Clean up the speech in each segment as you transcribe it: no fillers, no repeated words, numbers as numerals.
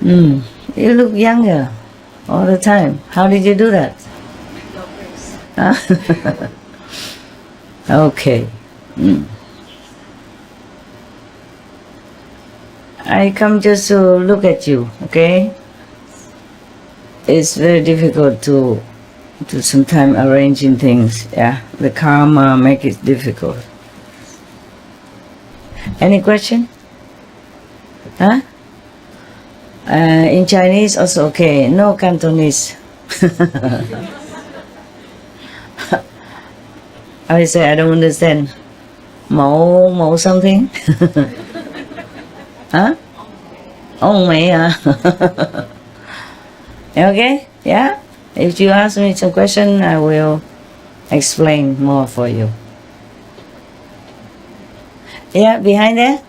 You look younger all the time. How did you do that? Huh? Okay. I come just to look at you, okay? It's very difficult to sometimes arranging things, yeah? The karma make it difficult. Any question? Huh? In Chinese also okay, no Cantonese. I say I don't understand. Mẫu something? Huh? Only, Okay? Yeah? If you ask me some question, I will explain more for you. Yeah, behind there?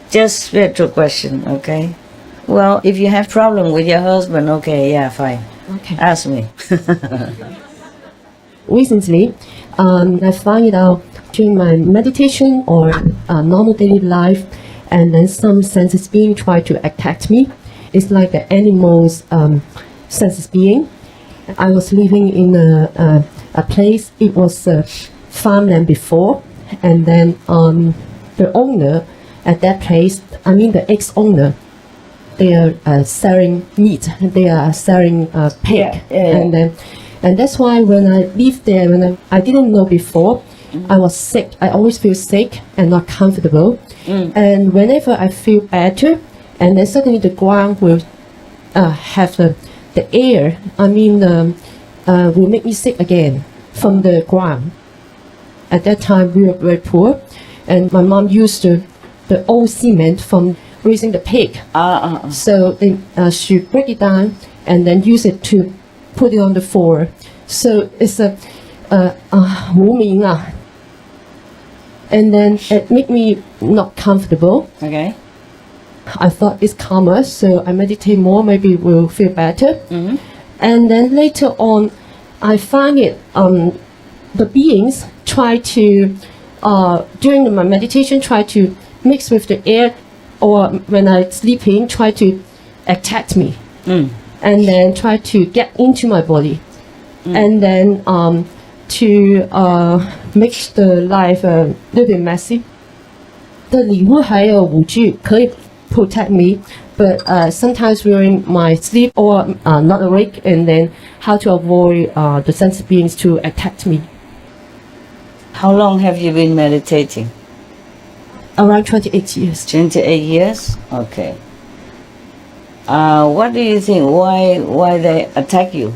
Just spiritual question, okay? Well, if you have problem with your husband, okay, yeah, fine. Okay. Ask me. Recently, I find it out during my meditation or normal daily life, and then some senses being try to attack me. It's like the animal's senses being. I was living in a place, it was farmland before, and then the owner at that place, I mean the ex-owner, they are selling meat, they are selling pig, and that's why when I lived there, when I didn't know before, I was sick. I always feel sick and not comfortable, and whenever I feel better, and then suddenly the ground will have the air, I mean will make me sick again from the ground. At that time we were very poor, and my mom used the old cement from raising the pig. So she break it down and then use it to put it on the floor. So it's a 无名 and then it made me not comfortable. Okay. I thought it's calmer, so I meditate more, maybe will feel better. And then later on, I find it the beings try to during my meditation try to mix with the air, or when I sleeping try to attack me, and then try to get into my body, and then to make the life a little bit messy. 的礼物还有五句可以 protect me, but sometimes during my sleep or not awake, and then how to avoid the sense beings to attack me. How long have you been meditating? Around 28 years. 28 years? Okay. What do you think? Why they attack you?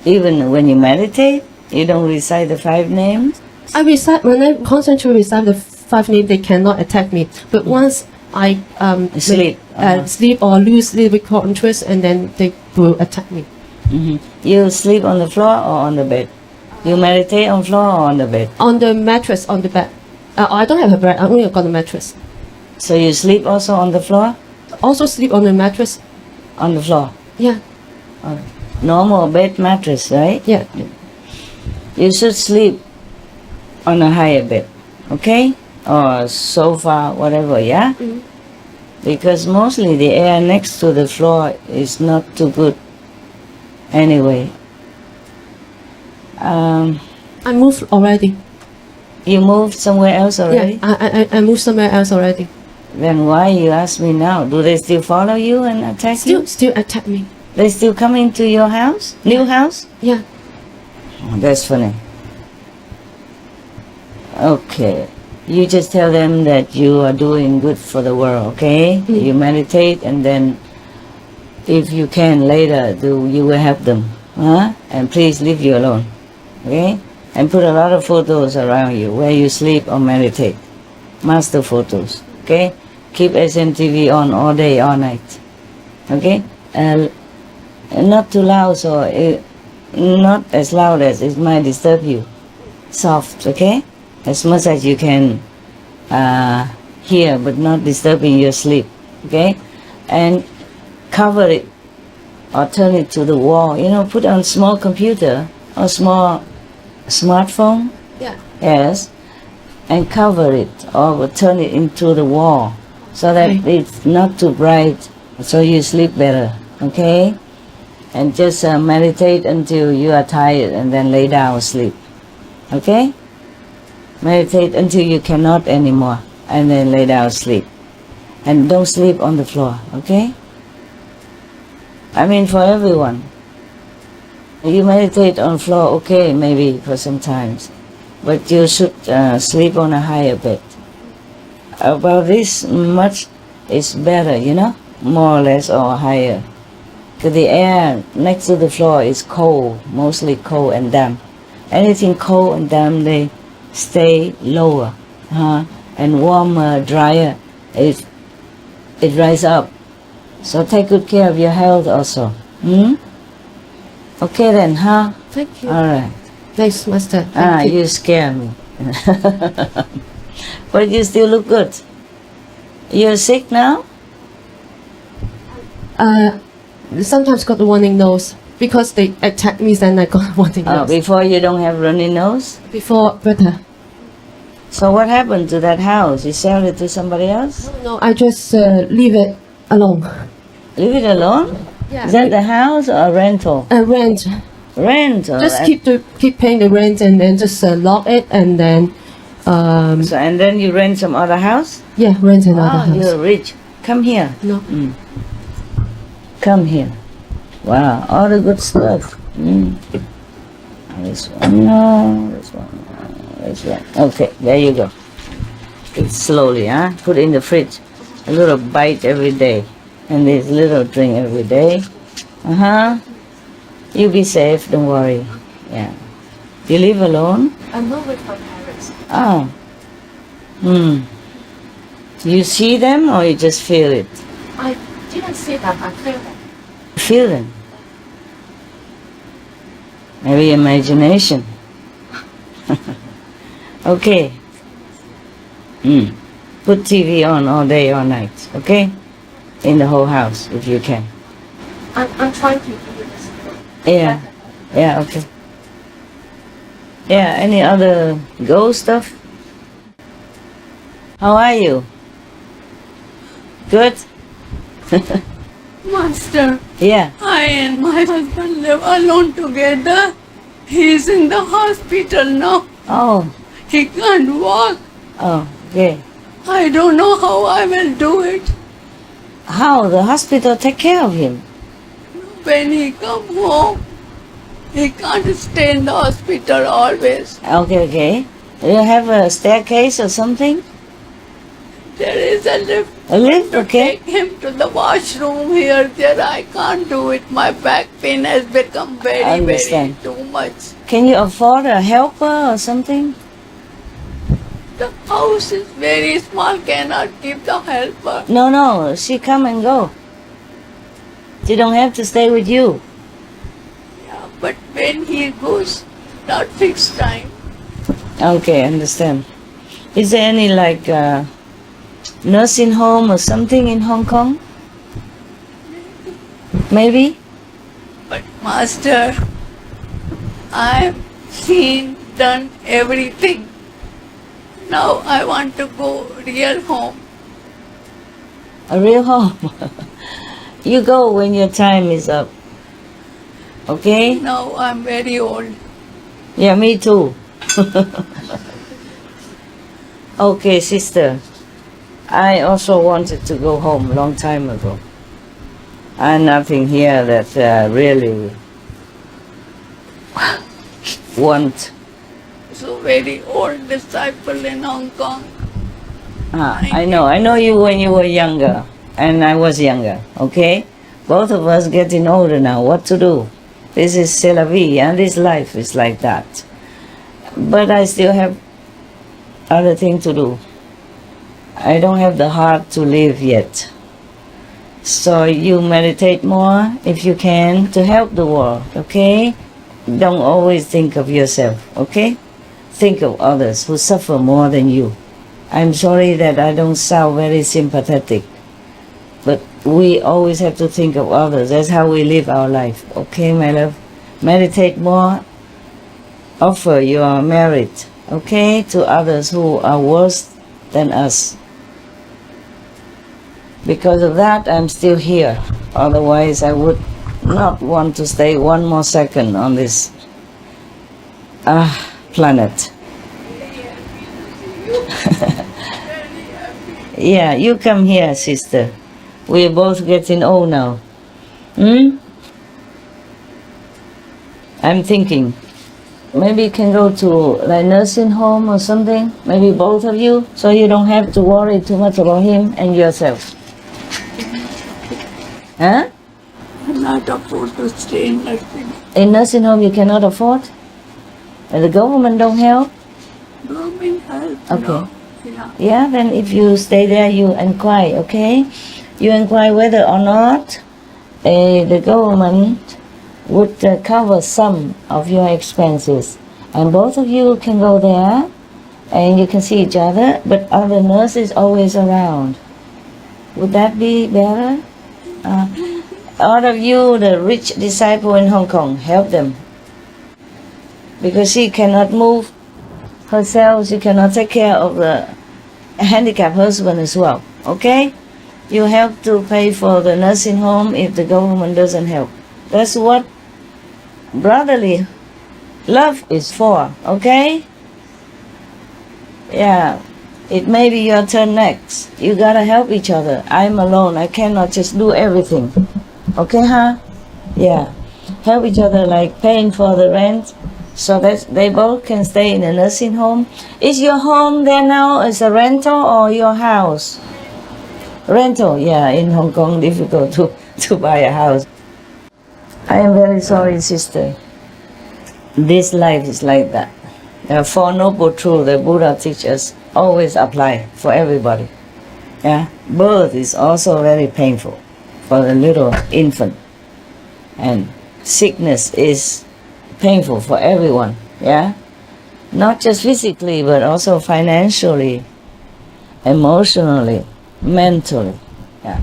Even when you meditate, you don't recite the 5 names? I recite, when I concentrate recite the 5 names, they cannot attack me. But once I Sleep. sleep or lose little bit interest, and then they will attack me. You sleep on the floor or on the bed? You meditate on floor or on the bed? On the mattress, on the bed. I don't have a bed, I only got a mattress. So you sleep also on the floor? Also sleep on the mattress. On the floor? Yeah. Normal bed mattress, right? Yeah. You should sleep on a higher bed, okay? Or sofa, whatever, yeah? Because mostly the air next to the floor is not too good anyway. I moved already. You moved somewhere else already? Yeah, I moved somewhere else already. Then why you ask me now? Do they still follow you and attack you? Still attack me. They still come into your house? New house? Yeah. Oh, that's funny. Okay. You just tell them that you are doing good for the world, okay? You meditate, and then if you can later, you will help them. And please leave you alone, okay? And put a lot of photos around you where you sleep or meditate. Master photos, okay? Keep SMTV on all day, all night, okay? And not too loud, so not as loud as it might disturb you. Soft, okay? As much as you can hear, but not disturbing your sleep, okay? And cover it or turn it to the wall. You know, put on small computer or small smartphone. Yeah. Yes. And cover it or turn it into the wall. so that Okay. it's not too bright, so you sleep better. Okay, and just meditate until you are tired, and then lay down sleep. Okay, meditate until you cannot anymore, and then lay down sleep, and don't sleep on the floor. Okay, I mean for everyone. You meditate on floor, okay, maybe for some times, but you should sleep on a higher bed. About this much is better, more or less or higher. Because the air next to the floor is cold, mostly cold and damp. Anything cold and damp, they stay lower, and warmer, drier, it rise up. So take good care of your health also. Okay then, huh? Thank you. All right. Thanks, Master. Thank you. You scare me. But you still look good. You're sick now? Sometimes got a running nose because they attack me, then I got a running nose. Before you don't have runny nose? Before better. So what happened to that house? You sell it to somebody else? No, I just leave it alone. Leave it alone? Yeah. Is that the house or rental? Rent. Rent. Just keep paying the rent and then just lock it and then. So and then you rent some other house? Yeah, rent another house. You're rich. Come here. No. Come here. Wow, all the good stuff. This one, no, this one, no, this one. Okay, there you go. Eat slowly, Put in the fridge. A little bite every day. And this little drink every day. You be safe, don't worry. Yeah. You live alone? I'm not with my parents. Oh. You see them or you just feel it? I didn't see them, I feel them. Feel them. Maybe imagination. Okay. Put TV on all day, all night, okay? In the whole house, if you can. I'm trying to do this. Yeah, okay. Yeah, any other ghost stuff? How are you? Good? Master, Yeah. I and my husband live alone together. He's in the hospital now. Oh, He can't walk. okay. I don't know how I will do it. How? The hospital take care of him? When he come home, he can't stay in the hospital always. Okay. Do you have a staircase or something? There is a lift A lift, to okay. take him to the washroom here, there. I can't do it. My back pain has become I very understand. too much. Can you afford a helper or something? The house is very small, cannot keep the helper. No, she come and go. She don't have to stay with you. Yeah, but when he goes, not fixed time. Okay, understand. Is there any nursing home or something in Hong Kong? Maybe? But Master, I've seen, done everything. Now I want to go real home. A real home? You go when your time is up. Okay? Now I'm very old. Yeah, me too. Okay, sister. I also wanted to go home a long time ago. And nothing here that really want. So very old disciple in Hong Kong. I know you when you were younger, and I was younger, okay? Both of us getting older now, what to do? This is c'est la vie, and this life is like that. But I still have other things to do. I don't have the heart to live yet. So you meditate more if you can to help the world, okay? Don't always think of yourself, okay? Think of others who suffer more than you. I'm sorry that I don't sound very sympathetic, but we always have to think of others. That's how we live our life, okay, my love? Meditate more. Offer your merit, okay, to others who are worse than us. Because of that, I'm still here. Otherwise, I would not want to stay one more second on this planet. Yeah, you come here, sister. We're both getting old now. I'm thinking, maybe you can go to like nursing home or something. Maybe both of you, so you don't have to worry too much about him and yourself. Huh? Cannot afford to stay in nursing. In nursing home you cannot afford? And the government don't help? Government help. Okay. No. Yeah. Yeah, then if you stay there, you inquire, okay? You inquire whether or not the government would cover some of your expenses. And both of you can go there and you can see each other, but other nurses always around. Would that be better? All of you, the rich disciple in Hong Kong, help them. Because she cannot move herself, she cannot take care of the handicapped husband as well. Okay? You have to pay for the nursing home if the government doesn't help. That's what brotherly love is for. Okay? Yeah. It may be your turn next. You gotta help each other. I'm alone. I cannot just do everything. Okay, huh? Yeah. Help each other, like paying for the rent so that they both can stay in a nursing home. Is your home there now as a rental or your house? Rental, yeah. In Hong Kong, difficult to buy a house. I am very sorry, sister. This life is like that. There are Four Noble Truths the Buddha teaches always apply for everybody. Yeah, birth is also very painful for the little infant, and sickness is painful for everyone. Yeah, not just physically but also financially, emotionally, mentally. Yeah,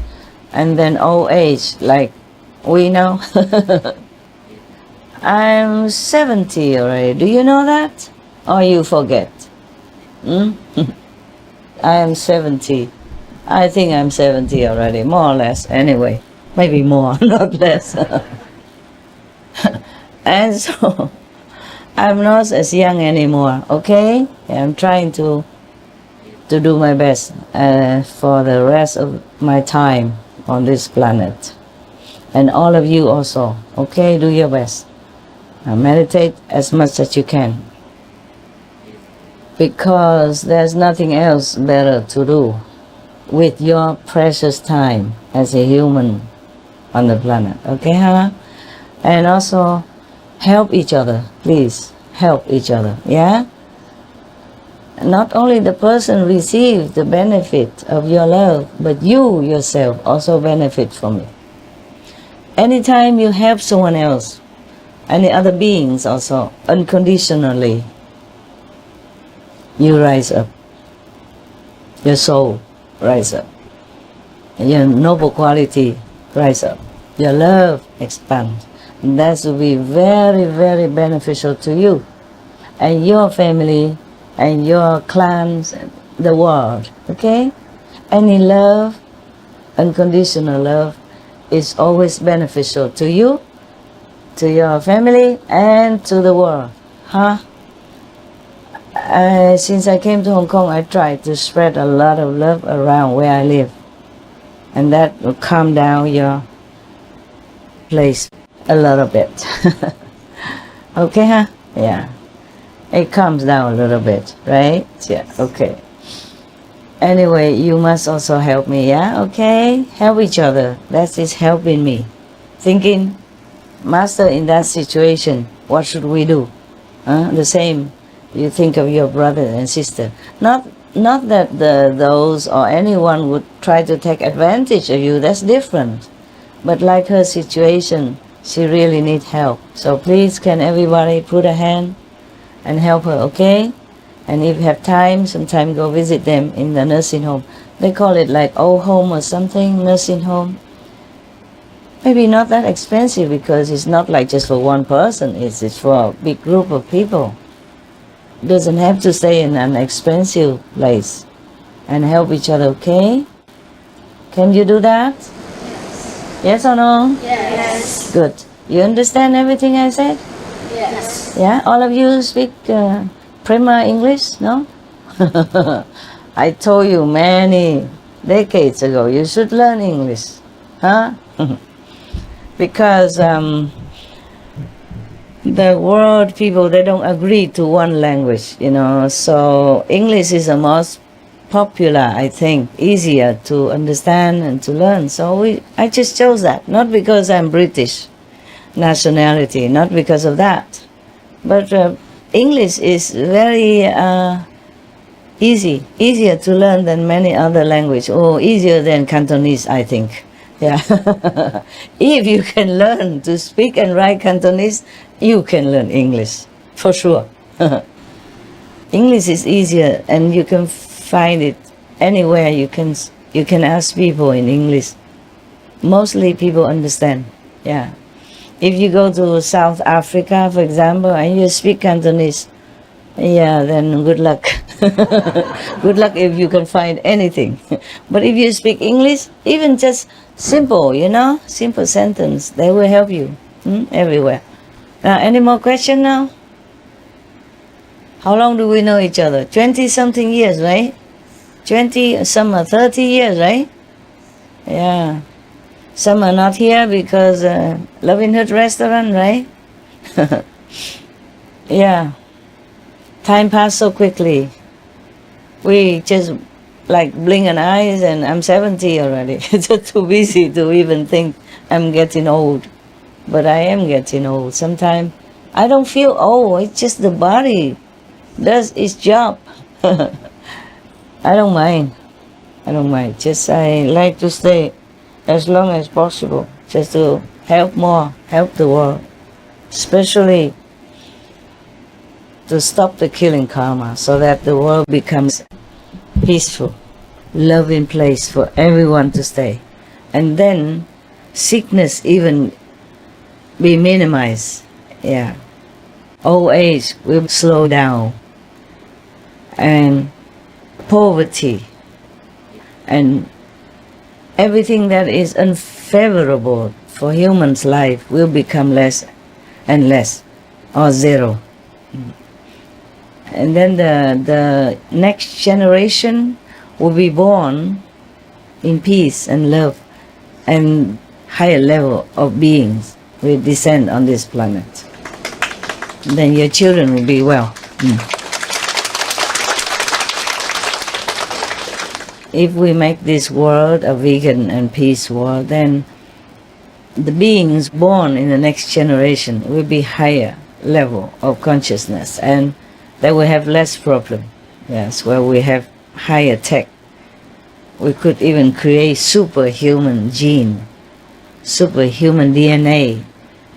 and then old age, like we know. I'm 70 already. Do you know that? Or you forget? I am 70. I think I'm 70 already, more or less. Anyway, maybe more, not less. And so, I'm not as young anymore, okay? I'm trying to do my best for the rest of my time on this planet. And all of you also, okay? Do your best. Meditate as much as you can. Because there's nothing else better to do with your precious time as a human on the planet. Okay, huh? And also, help each other. Please, help each other. Yeah? Not only the person receives the benefit of your love, but you yourself also benefit from it. Anytime you help someone else, any other beings also, unconditionally, you rise up. Your soul rise up. Your noble quality rise up. Your love expands. And that will be very, very beneficial to you and your family and your clans, the world. Okay? Any love, unconditional love, is always beneficial to you, to your family, and to the world. Huh? Since I came to Hong Kong, I tried to spread a lot of love around where I live. And that will calm down your place a little bit. Okay, huh? Yeah. It calms down a little bit, right? Yeah, okay. Anyway, you must also help me, yeah? Okay? Help each other. That is helping me. Thinking, Master, in that situation, what should we do? The same. You think of your brother and sister. Not that those or anyone would try to take advantage of you. That's different. But like her situation, she really needs help. So please, can everybody put a hand and help her, okay? And if you have time, sometime go visit them in the nursing home. They call it like old home or something, nursing home. Maybe not that expensive because it's not like just for one person. It's for a big group of people. Doesn't have to stay in an expensive place and help each other, okay? Can you do that? Yes or no? Yes. Good. You understand everything I said? Yes. Yeah? All of you speak Prima English? No? I told you many decades ago you should learn English. Huh? Because the world people, they don't agree to one language, so English is the most popular, I think, easier to understand and to learn. So I just chose that, not because I'm British nationality, not because of that, but English is very easier to learn than many other languages, or easier than Cantonese, I think. Yeah. If you can learn to speak and write Cantonese, you can learn English, for sure. English is easier, and you can find it anywhere. You can ask people in English. Mostly people understand. Yeah. If you go to South Africa, for example, and you speak Cantonese, yeah, then good luck. Good luck if you can find anything. But if you speak English, even just simple, simple sentence, they will help you everywhere. Any more questions now? How long do we know each other? 20-something years, right? 20, some are 30 years, right? Yeah. Some are not here because Loving Hut restaurant, right? Yeah. Time passed so quickly. We just like blink an eye and I'm 70 already. It's just too busy to even think I'm getting old. But I am getting old. Sometimes I don't feel old. It's just the body does its job. I don't mind. Just I like to stay as long as possible, just to help the world, especially to stop the killing karma, so that the world becomes peaceful, loving place for everyone to stay. And then sickness even be minimized. Yeah. Old age will slow down, and poverty and everything that is unfavorable for humans' life will become less and less, or zero. And then the next generation will be born in peace and love, and higher level of beings will descend on this planet. Then your children will be well. If we make this world a vegan and peace world, then the beings born in the next generation will be higher level of consciousness, and they will have less problem. Yes, where we have higher tech. We could even create superhuman gene, superhuman DNA.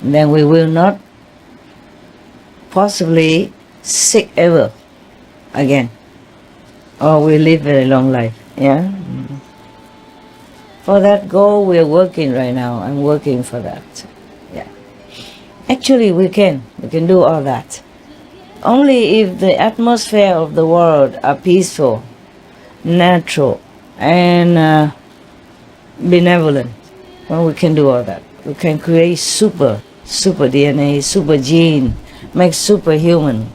And then we will not possibly sick ever again, or we live very long life. Yeah. For that goal, we are working right now. I'm working for that. Yeah. Actually, we can do all that. Only if the atmosphere of the world are peaceful, natural, and benevolent, well, we can do all that. We can create super DNA, super gene, make superhuman.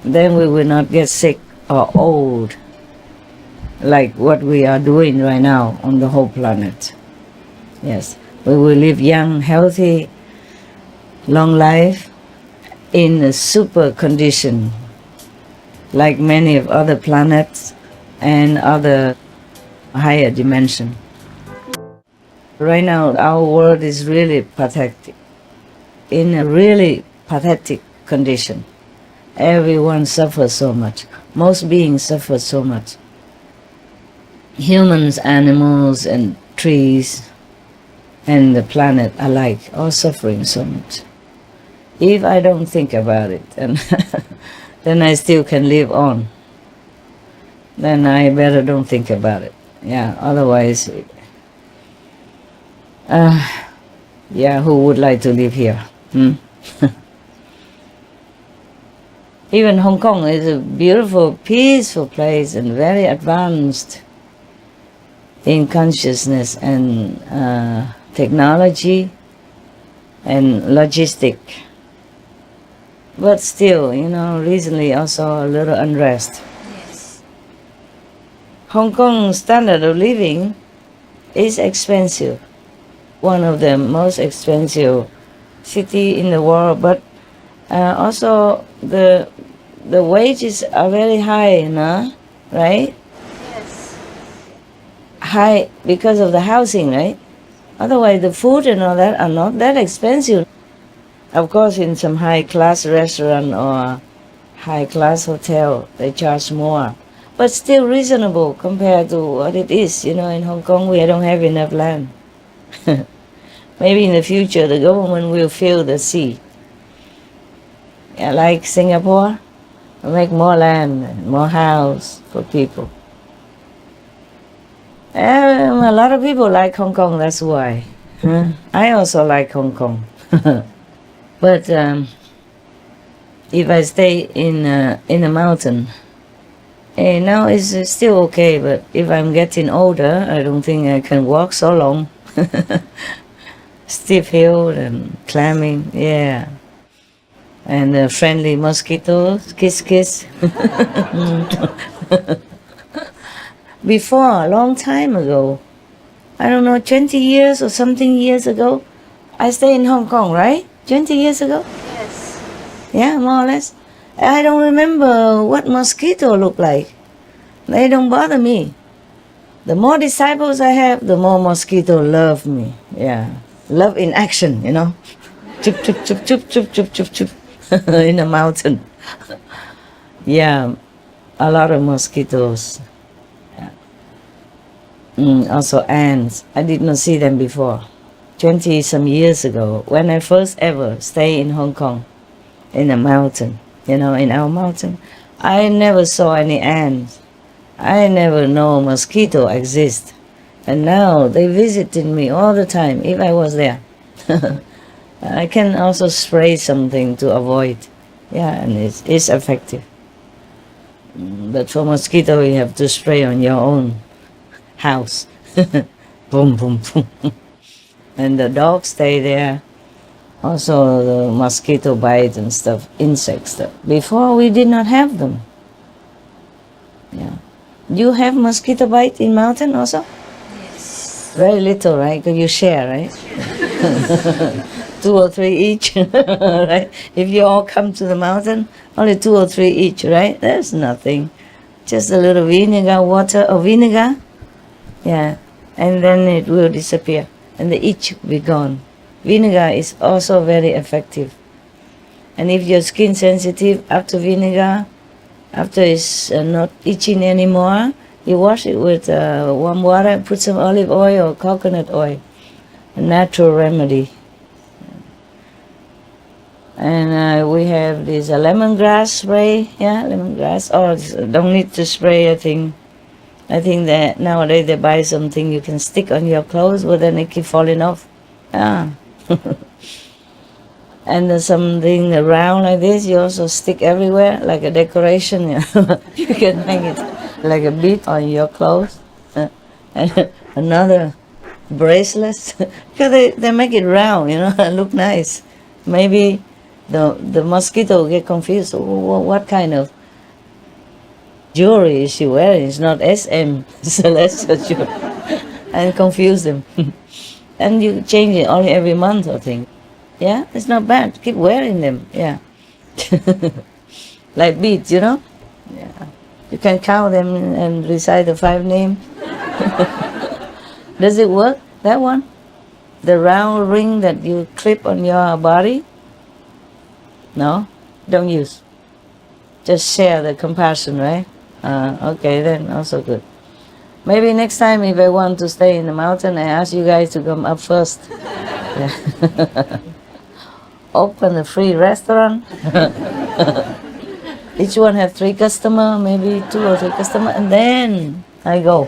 Then we will not get sick or old, like what we are doing right now on the whole planet. Yes, we will live young, healthy, long life in a super condition, like many of other planets and other higher dimension. Right now, our world is really pathetic, in a really pathetic condition. Everyone suffers so much. Most beings suffer so much. Humans, animals, and trees, and the planet alike, all suffering so much. If I don't think about it, then I still can live on. Then I better don't think about it. Yeah, otherwise, yeah, who would like to live here? Even Hong Kong is a beautiful, peaceful place and very advanced. in consciousness and technology and logistic. But still, recently also a little unrest. Hong Kong standard of living is expensive. One of the most expensive city in the world, but also the wages are very high, right? Yes. High because of the housing, right? Otherwise, the food and all that are not that expensive. Of course, in some high-class restaurant or high-class hotel, they charge more. But still reasonable compared to what it is. In Hong Kong, we don't have enough land. Maybe in the future, the government will fill the sea. Like Singapore, make more land, more house for people. A lot of people like Hong Kong, that's why. I also like Hong Kong. But if I stay in a mountain, now it's still okay, but if I'm getting older, I don't think I can walk so long. Steep hill and climbing, yeah. And friendly mosquitoes, kiss, kiss. Before, a long time ago, I don't know, 20 years or something years ago, I stayed in Hong Kong, right? 20 years ago? Yes. Yeah, more or less. I don't remember what mosquito look like. They don't bother me. The more disciples I have, the more mosquito love me. Yeah, love in action, Chup, chup, chup, chup, chup, chup, chup, chup. In the mountain. Yeah, a lot of mosquitoes. Also ants. I did not see them before. 20 some years ago, when I first ever stayed in Hong Kong, in a mountain, in our mountain, I never saw any ants. I never know mosquito exist. And now they visited me all the time if I was there. I can also spray something to avoid. Yeah, and it's effective. But for mosquito, you have to spray on your own house. Boom, boom, boom. And the dogs stay there. Also the mosquito bite and stuff, insect stuff. Before we did not have them. Yeah. You have mosquito bite in mountain also? Yes. Very little, right? Because you share, right? 2 or 3 each, right? If you all come to the mountain, only 2 or 3 each, right? There's nothing. Just a little vinegar, water or vinegar. Yeah. And then it will disappear. And the itch will be gone. Vinegar is also very effective. And if your skin sensitive after vinegar, after it's not itching anymore, you wash it with warm water, put some olive oil or coconut oil. A natural remedy. And we have this lemongrass spray. Yeah, lemongrass. Oh, don't need to spray, I think. I think that nowadays they buy something you can stick on your clothes, but then it keep falling off. Yeah. And there's something round like this, you also stick everywhere, like a decoration. You can hang it like a bead on your clothes. And another bracelet, because they make it round, look nice. Maybe the mosquito get confused. What kind of jewelry is she wearing? It's not SM, celestial jewelry. And confuse them. And you change it only every month, I think. Yeah, it's not bad. Keep wearing them. Yeah. Like beads, Yeah. You can count them and recite the 5 names. Does it work, that one? The round ring that you clip on your body? No? Don't use. Just share the compassion, right? Okay, then also good. Maybe next time if I want to stay in the mountain, I ask you guys to come up first. Yeah. Open a free restaurant. Each one have 3 customers, maybe 2 or 3 customers, and then I go.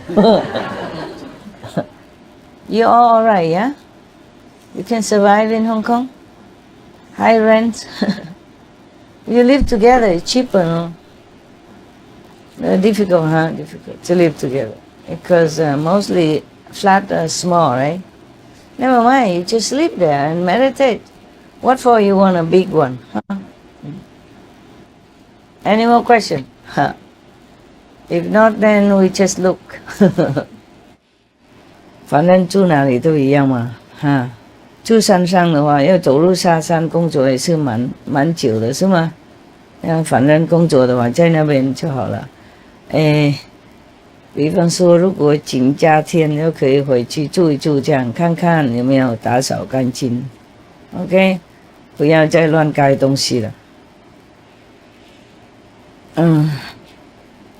You're all right, yeah? You can survive in Hong Kong? High rent? You live together, it's cheaper, no? Difficult, huh? Difficult to live together. because mostly flat small, right? Never mind, you just sleep there and meditate. What for you want a big one? Huh? Any more question? Huh. If not, then we just look. 反正住哪里都一样嘛，哈。住山上的话，要走路下山工作也是蛮久的，是吗？反正工作的话，在那边就好了。比方说，如果请假天，就可以回去住一住，这样看看有没有打扫干净。OK， 不要再乱盖东西了。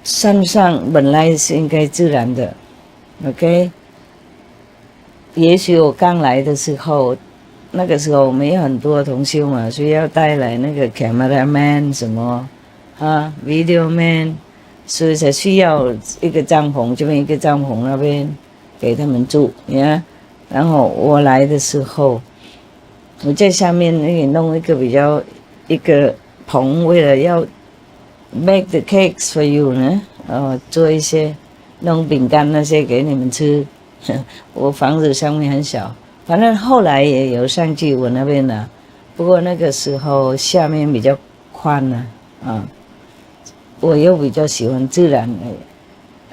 山上本来是应该自然的 ，OK。也许我刚来的时候，那个时候没有很多同修嘛，所以要带来那个 cameraman 什么video man， 所以才需要一个帐篷，这边一个帐篷，那边给他们住呀。然后我来的时候，我在下面那里弄一个比较一个棚，为了要 make the cakes for you 呢，做一些弄饼干那些给你们吃。我房子上面很小，反正后来也有上去我那边了，不过那个时候下面比较宽了我又比较喜欢自然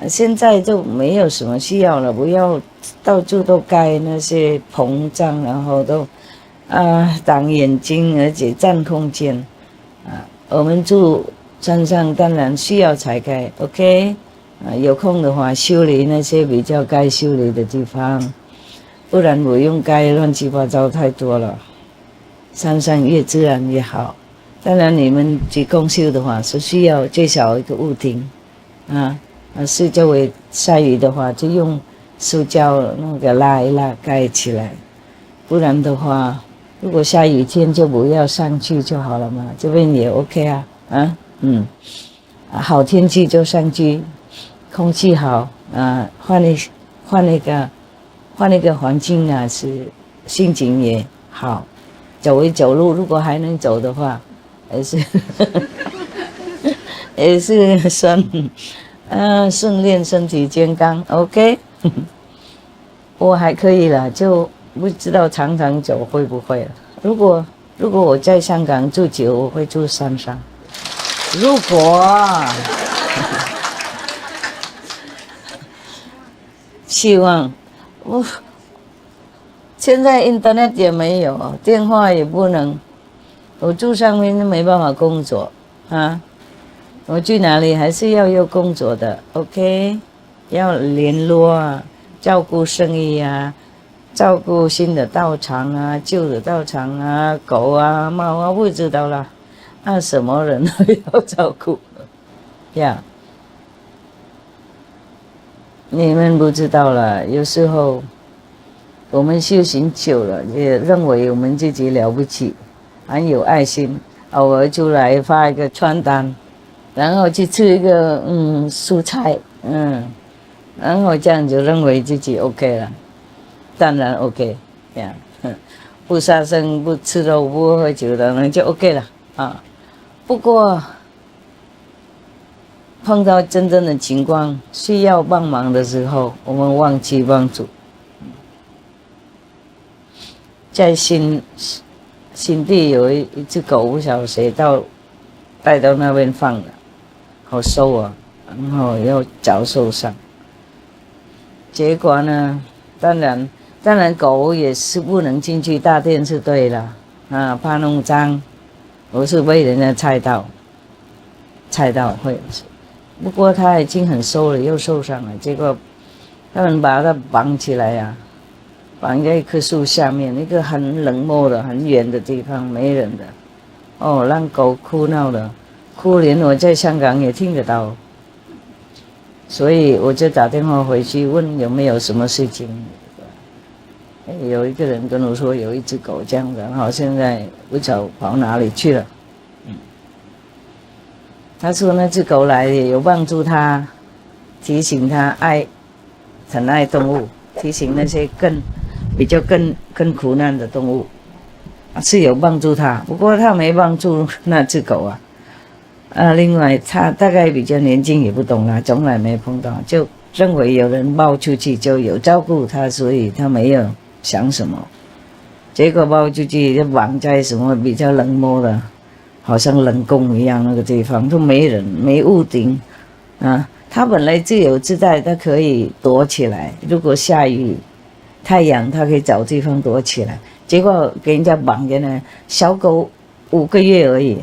现在就没有什么需要了，不要到处都盖那些膨胀，然后都挡眼睛，而且占空间我们住山上当然需要才盖 ，OK。有空的话修理那些比较该修理的地方，不然不用盖乱七八糟太多了。山上越自然越好。当然你们去共修的话是需要最少一个屋顶是周围下雨的话就用塑胶那个拉一拉盖起来，不然的话如果下雨天就不要上去就好了嘛，这边也 OK 好天气就上去。空气好换一个环境是心情也好，走一走路，如果还能走的话，也是顺练身体健康 ，OK， 我还可以了，就不知道常常走会不会了。如果我在香港住久，我会住山上。如果希望现在 internet 也没有，电话也不能，我住上面就没办法工作我去哪里还是要有工作的 ，OK， 要联络照顾生意照顾新的道场旧的道场狗猫不知道啦，什么人都要照顾你们不知道了，有时候我们修行久了，也认为我们自己了不起，很有爱心，偶尔出来发一个传单，然后去吃一个蔬菜，然后这样就认为自己 OK 了，当然 OK 不杀生不吃肉不喝酒的人就 OK 了不过碰到真正的情况需要帮忙的时候，我们忘记帮助。在新地有一只狗，不晓得谁带到那边放了，好瘦然后又脚受伤。结果呢，当然狗也是不能进去大殿是对了怕弄脏，不是被人家踩到会。不过他已经很瘦了，又受伤了。结果他们把他绑起来绑在一棵树下面，一个很冷漠的、很远的地方，没人的。让狗哭闹了，哭连我在香港也听得到。所以我就打电话回去问有没有什么事情。有一个人跟我说有一只狗这样的，然后现在不知道跑哪里去了。他说那只狗来也有帮助他，提醒他很爱动物，提醒那些比较更苦难的动物，是有帮助他。不过他没帮助那只狗另外他大概比较年轻也不懂啦，从来没碰到，就认为有人抱出去就有照顾他，所以他没有想什么。结果抱出去就绑在什么比较冷漠的，好像冷宫一样那个地方都没人，没屋顶啊。他本来自由自在，他可以躲起来。如果下雨、太阳，他可以找地方躲起来。结果给人家绑在那，小狗5个月而已。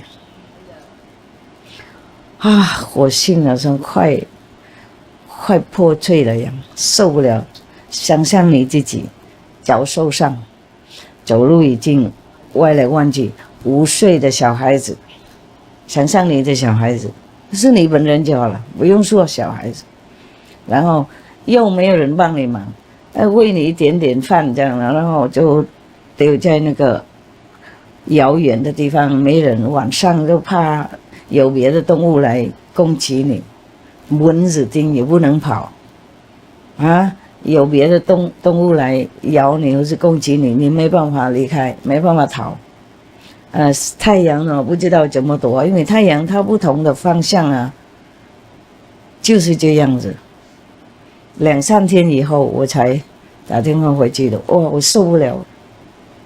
啊，我心好像快破碎了一样，受不了。想象你自己脚受伤，走路已经歪来弯去，5岁的小孩子，想象你的小孩子，是你本人就好了，不用说小孩子。然后又没有人帮你忙，喂你一点点饭这样，然后就丢在那个遥远的地方，没人。晚上就怕有别的动物来攻击你，蚊子叮也不能跑啊！有别的动物来咬你或是攻击你，你没办法离开，没办法逃。太阳呢，不知道怎么躲，因为太阳它不同的方向啊，就是这样子。2、3天以后，我才打电话回去的。哇，我受不了！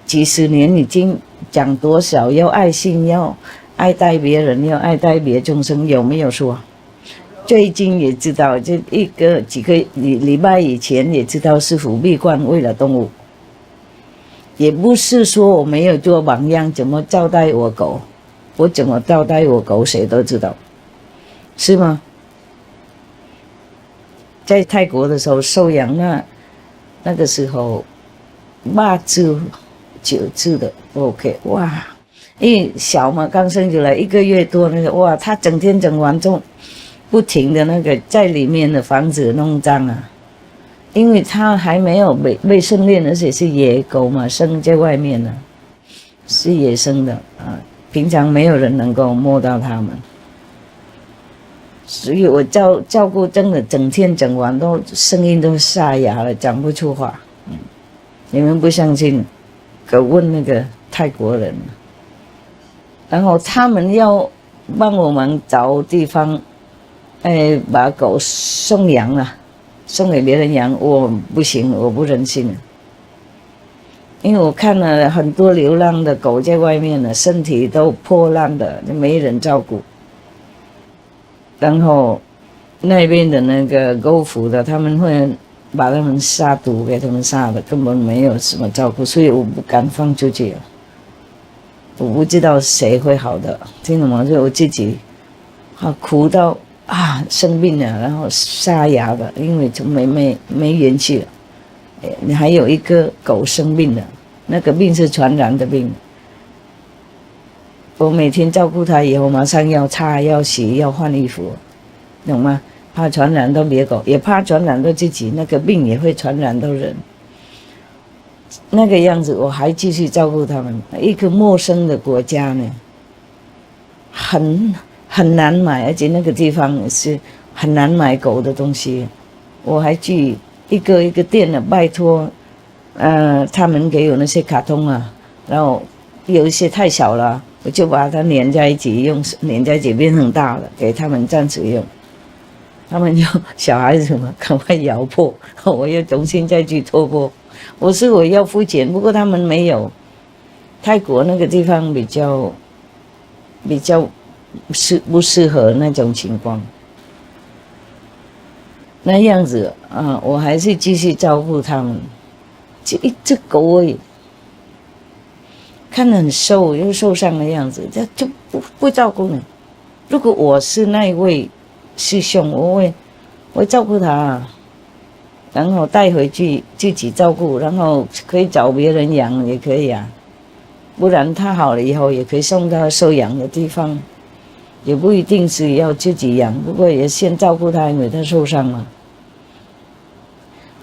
几十年已经讲多少要爱心，要爱戴别人，要爱戴别众生，有没有说？最近也知道，这几个礼拜以前也知道师父闭关为了动物，也不是说我没有做榜样，怎么招待我狗，我怎么招待我狗谁都知道，是吗？在泰国的时候收养那个时候8只9只的 OK， 哇，因为小嘛，刚生出来1个月多那个，哇，他整天整晚就不停的那个在里面的房子弄脏啊，因为他还没有被训练，而且是野狗嘛，生在外面的，是野生的啊，平常没有人能够摸到它们，所以我照顾真的整天整晚都声音都沙哑了，讲不出话。你们不相信，可问那个泰国人，然后他们要帮我们找地方。把狗送养了，送给别人养，我不行，我不忍心。因为我看了很多流浪的狗在外面呢，身体都破烂的，没人照顾。然后那边的那个狗府的，他们会把他们杀毒，给他们杀的，根本没有什么照顾，所以我不敢放出去。我不知道谁会好的，听懂吗？就我自己，苦到。生病了，然后沙哑的，因为就没元气了。你还有一个狗生病了，那个病是传染的病。我每天照顾它以后，马上要擦、要洗、要换衣服，懂吗？怕传染到别狗，也怕传染到自己，那个病也会传染到人。那个样子，我还继续照顾他们。一个陌生的国家呢，很难买，而且那个地方也是很难买狗的东西。我还去一个店呢，拜托，他们给我那些卡通啊，然后有一些太小了，我就把它粘在一起用，粘在一起变成大了，给他们暂时用。他们就小孩子嘛，赶快咬破，我又重新再去脱破。我要付钱，不过他们没有。泰国那个地方比较不适合那种情况，那样子啊，我还是继续照顾他们。就一只狗而已，看得很瘦又受伤的样子，这就不照顾你。如果我是那一位师兄，我会照顾他，然后带回去自己照顾，然后可以找别人养也可以啊。不然他好了以后，也可以送到收养的地方。也不一定是要自己养，不过也先照顾他，因为他受伤了。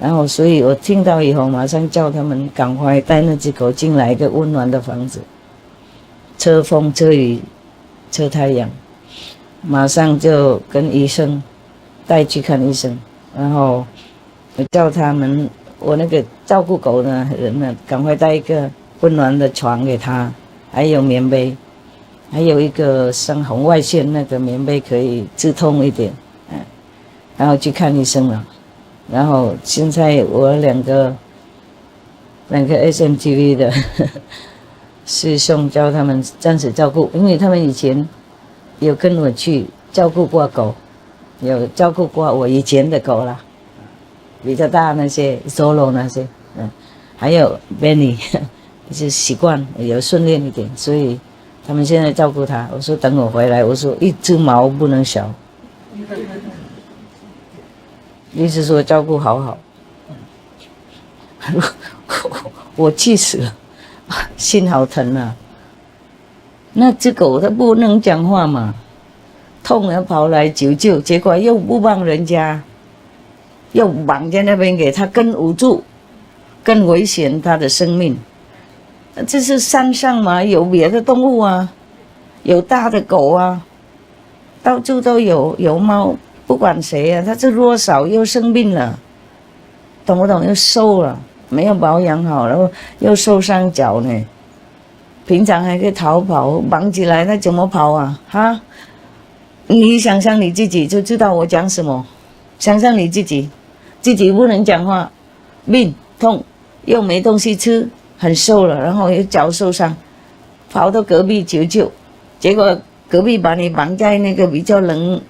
然后，所以我听到以后，马上叫他们赶快带那只狗进来一个温暖的房子，遮风遮雨，遮太阳。马上就跟医生带去看医生，然后我叫他们，我那个照顾狗的人呢，赶快带一个温暖的床给他，还有棉被。还有一个生红外线那个棉被可以止痛一点，然后去看医生了。然后现在我两个 SMTV 的师兄教他们暂时照顾，因为他们以前有跟我去照顾过狗，有照顾过我以前的狗啦，比较大那些 Solo 那些，还有 Benny 就是习惯有训练一点，所以他们现在照顾他。我说等我回来，我说一只毛不能少，一直说照顾好好，我气死了，心好疼啊！那只狗它不能讲话嘛，痛了跑来求救，结果又不帮人家，又绑在那边给它更无助，更危险它的生命。这是山上嘛，有别的动物啊，有大的狗啊，到处都有猫，不管谁啊，它是弱小又生病了，懂不懂？又瘦了，没有保养好，然后又受伤脚呢。平常还可以逃跑，绑起来它怎么跑啊？哈！你想象你自己就知道我讲什么。想象你自己不能讲话，病痛又没东西吃，很瘦了，然后又脚受伤，跑到隔壁求救，结果隔壁把你绑在那个比较冷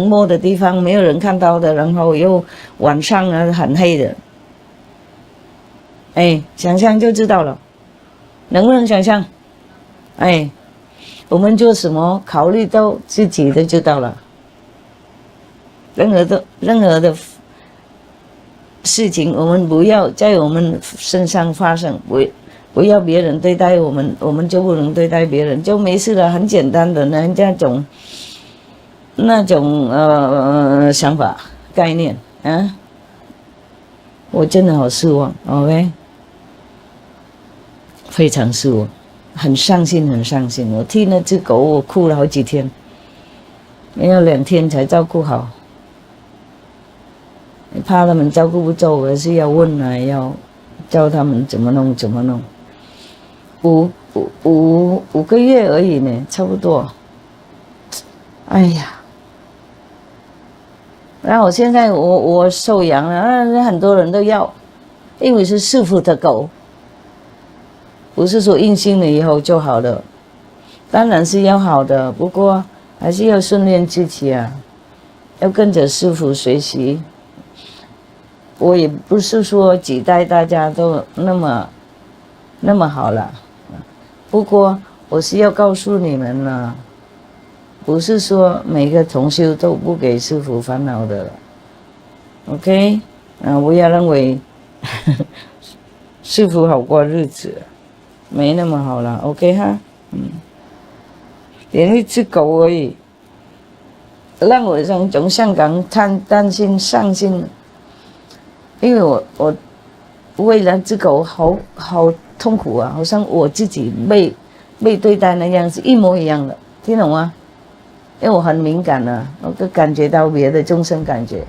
漠的地方，没有人看到的，然后又晚上啊很黑的，哎，想象就知道了。能不能想象？哎，我们做什么考虑到自己的就到了。任何的事情，我们不要在我们身上发生，不要别人对待我们，我们就不能对待别人，就没事了，很简单的那种想法概念啊。我真的好失望 ，OK。非常失望，很伤心，很伤心。我替那只狗，我哭了好几天，没有2天才照顾好。怕他们照顾不周，我是要问啊，要教他们怎么弄。5个月而已呢，差不多。哎呀，然后现在我收养了，很多人都要，因为是师傅的狗。不是说硬性了以后就好了，当然是要好的，不过还是要训练自己啊，要跟着师傅学习。我也不是说期待大家都那么好了，不过我是要告诉你们了，不是说每个同修都不给师傅烦恼的了 ，OK？ 不要认为师傅好过日子。没那么好了 ，OK 哈，连一只狗而已，让我从香港担心伤心，因为我为了只狗好痛苦啊，好像我自己被对待那样是一模一样的，听懂吗？因为我很敏感的，我都感觉到别的众生感觉，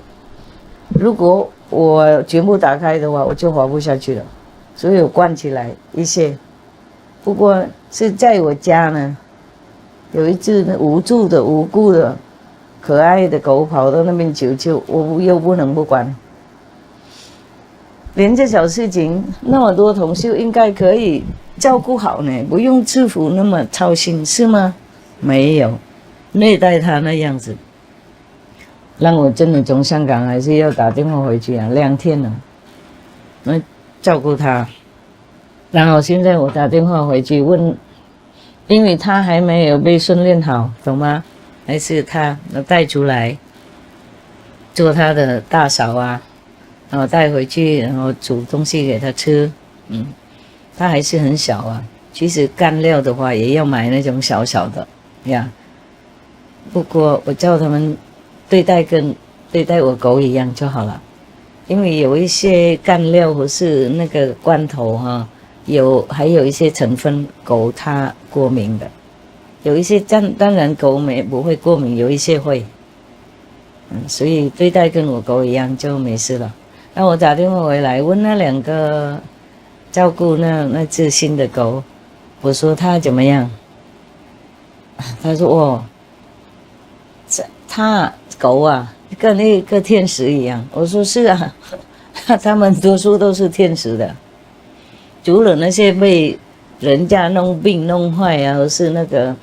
如果我全部打开的话，我就活不下去了，所以我关起来一些。不过是在我家呢，有一只无助的、无辜的、可爱的狗跑到那边求救，我又不能不管。连这小事情，那么多同修应该可以照顾好呢，不用师傅那么操心，是吗？没有，虐待他那样子，让我真的从香港还是要打电话回去啊，2天了，那照顾他。然后现在我打电话回去问，因为他还没有被训练好，懂吗？还是他带出来做他的大嫂啊，然后带回去，然后煮东西给他吃。他还是很小啊。其实干料的话也要买那种小小的呀。不过我叫他们对待跟对待我狗一样就好了，因为有一些干料或是那个罐头哈。还有一些成分狗它过敏的，有一些当然狗不会过敏，有一些会，所以对待跟我狗一样就没事了。那我打电话回来问那2个照顾那只新的狗，我说它怎么样？他说他狗啊跟那个天使一样。我说是啊，他们读书都是天使的，除了那些被人家弄病弄坏啊，或是那个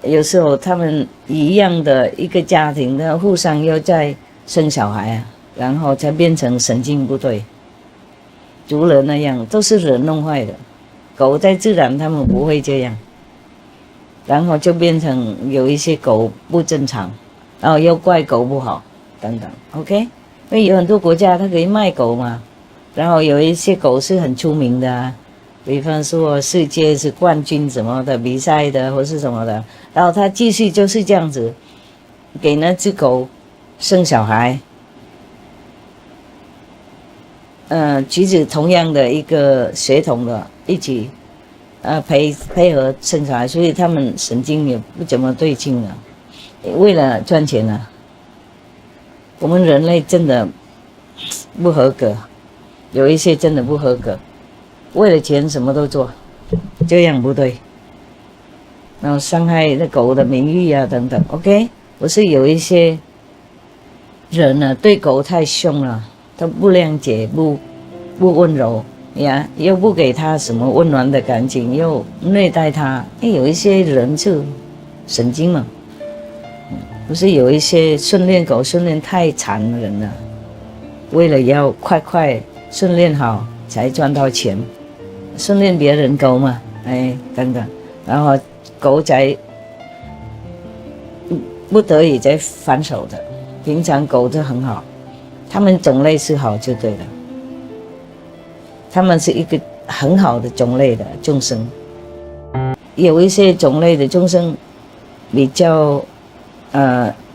有时候他们一样的一个家庭的互相又在生小孩啊，然后才变成神经不对。除了那样，都是人弄坏的。狗在自然他们不会这样，然后就变成有一些狗不正常，然后又怪狗不好等等。OK， 因为有很多国家它可以卖狗嘛，然后有一些狗是很出名的啊，比方说世界是冠军什么的比赛的或是什么的，然后他继续就是这样子给那只狗生小孩。橘子同样的一个血统的一起配合生小孩，所以他们神经也不怎么对劲了，为了赚钱啊。我们人类真的不合格，有一些真的不合格，为了钱什么都做，这样不对，然后伤害那狗的名誉啊等等。 OK， 我是有一些人呢对狗太凶了，他不谅解，不温柔呀，又不给他什么温暖的感情，又虐待他。有一些人是神经嘛，不是有一些训练狗训练太残忍了，为了要快快训练好才赚到钱，训练别人狗嘛，等等，然后狗才不得已才反手的。平常狗都很好，它们种类是好就对了，它们是一个很好的种类的众生。有一些种类的众生比较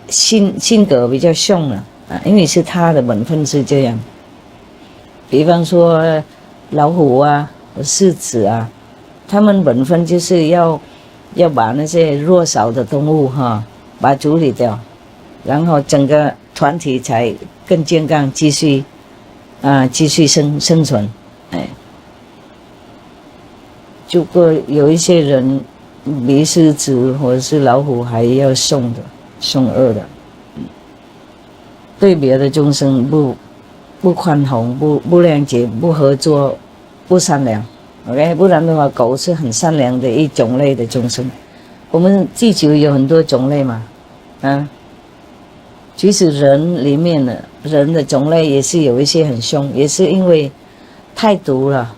性格比较凶了因为是他的本分是这样。比方说老虎啊、狮子啊，他们本分就是要把那些弱小的动物把它处理掉，然后整个团体才更健康，继续生存。如果有一些人比狮子或者是老虎还要凶恶的，对别的众生不宽宏、不谅解、不合作、不善良。OK， 不然的话，狗是很善良的一种类的众生。我们地球有很多种类嘛，其实人里面的人的种类也是有一些很凶，也是因为太毒了，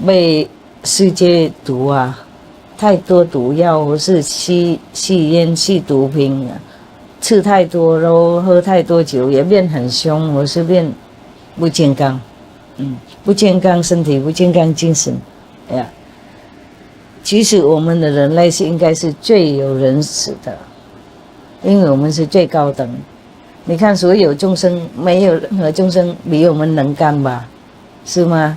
被世界毒啊，太多毒药或是吸烟、吸毒品吃太多肉、喝太多酒，也变很凶，或是变不健康。不健康身体，不健康精神。其实我们的人类是应该是最有仁慈的，因为我们是最高等。你看所有众生，没有任何众生比我们能干吧，是吗？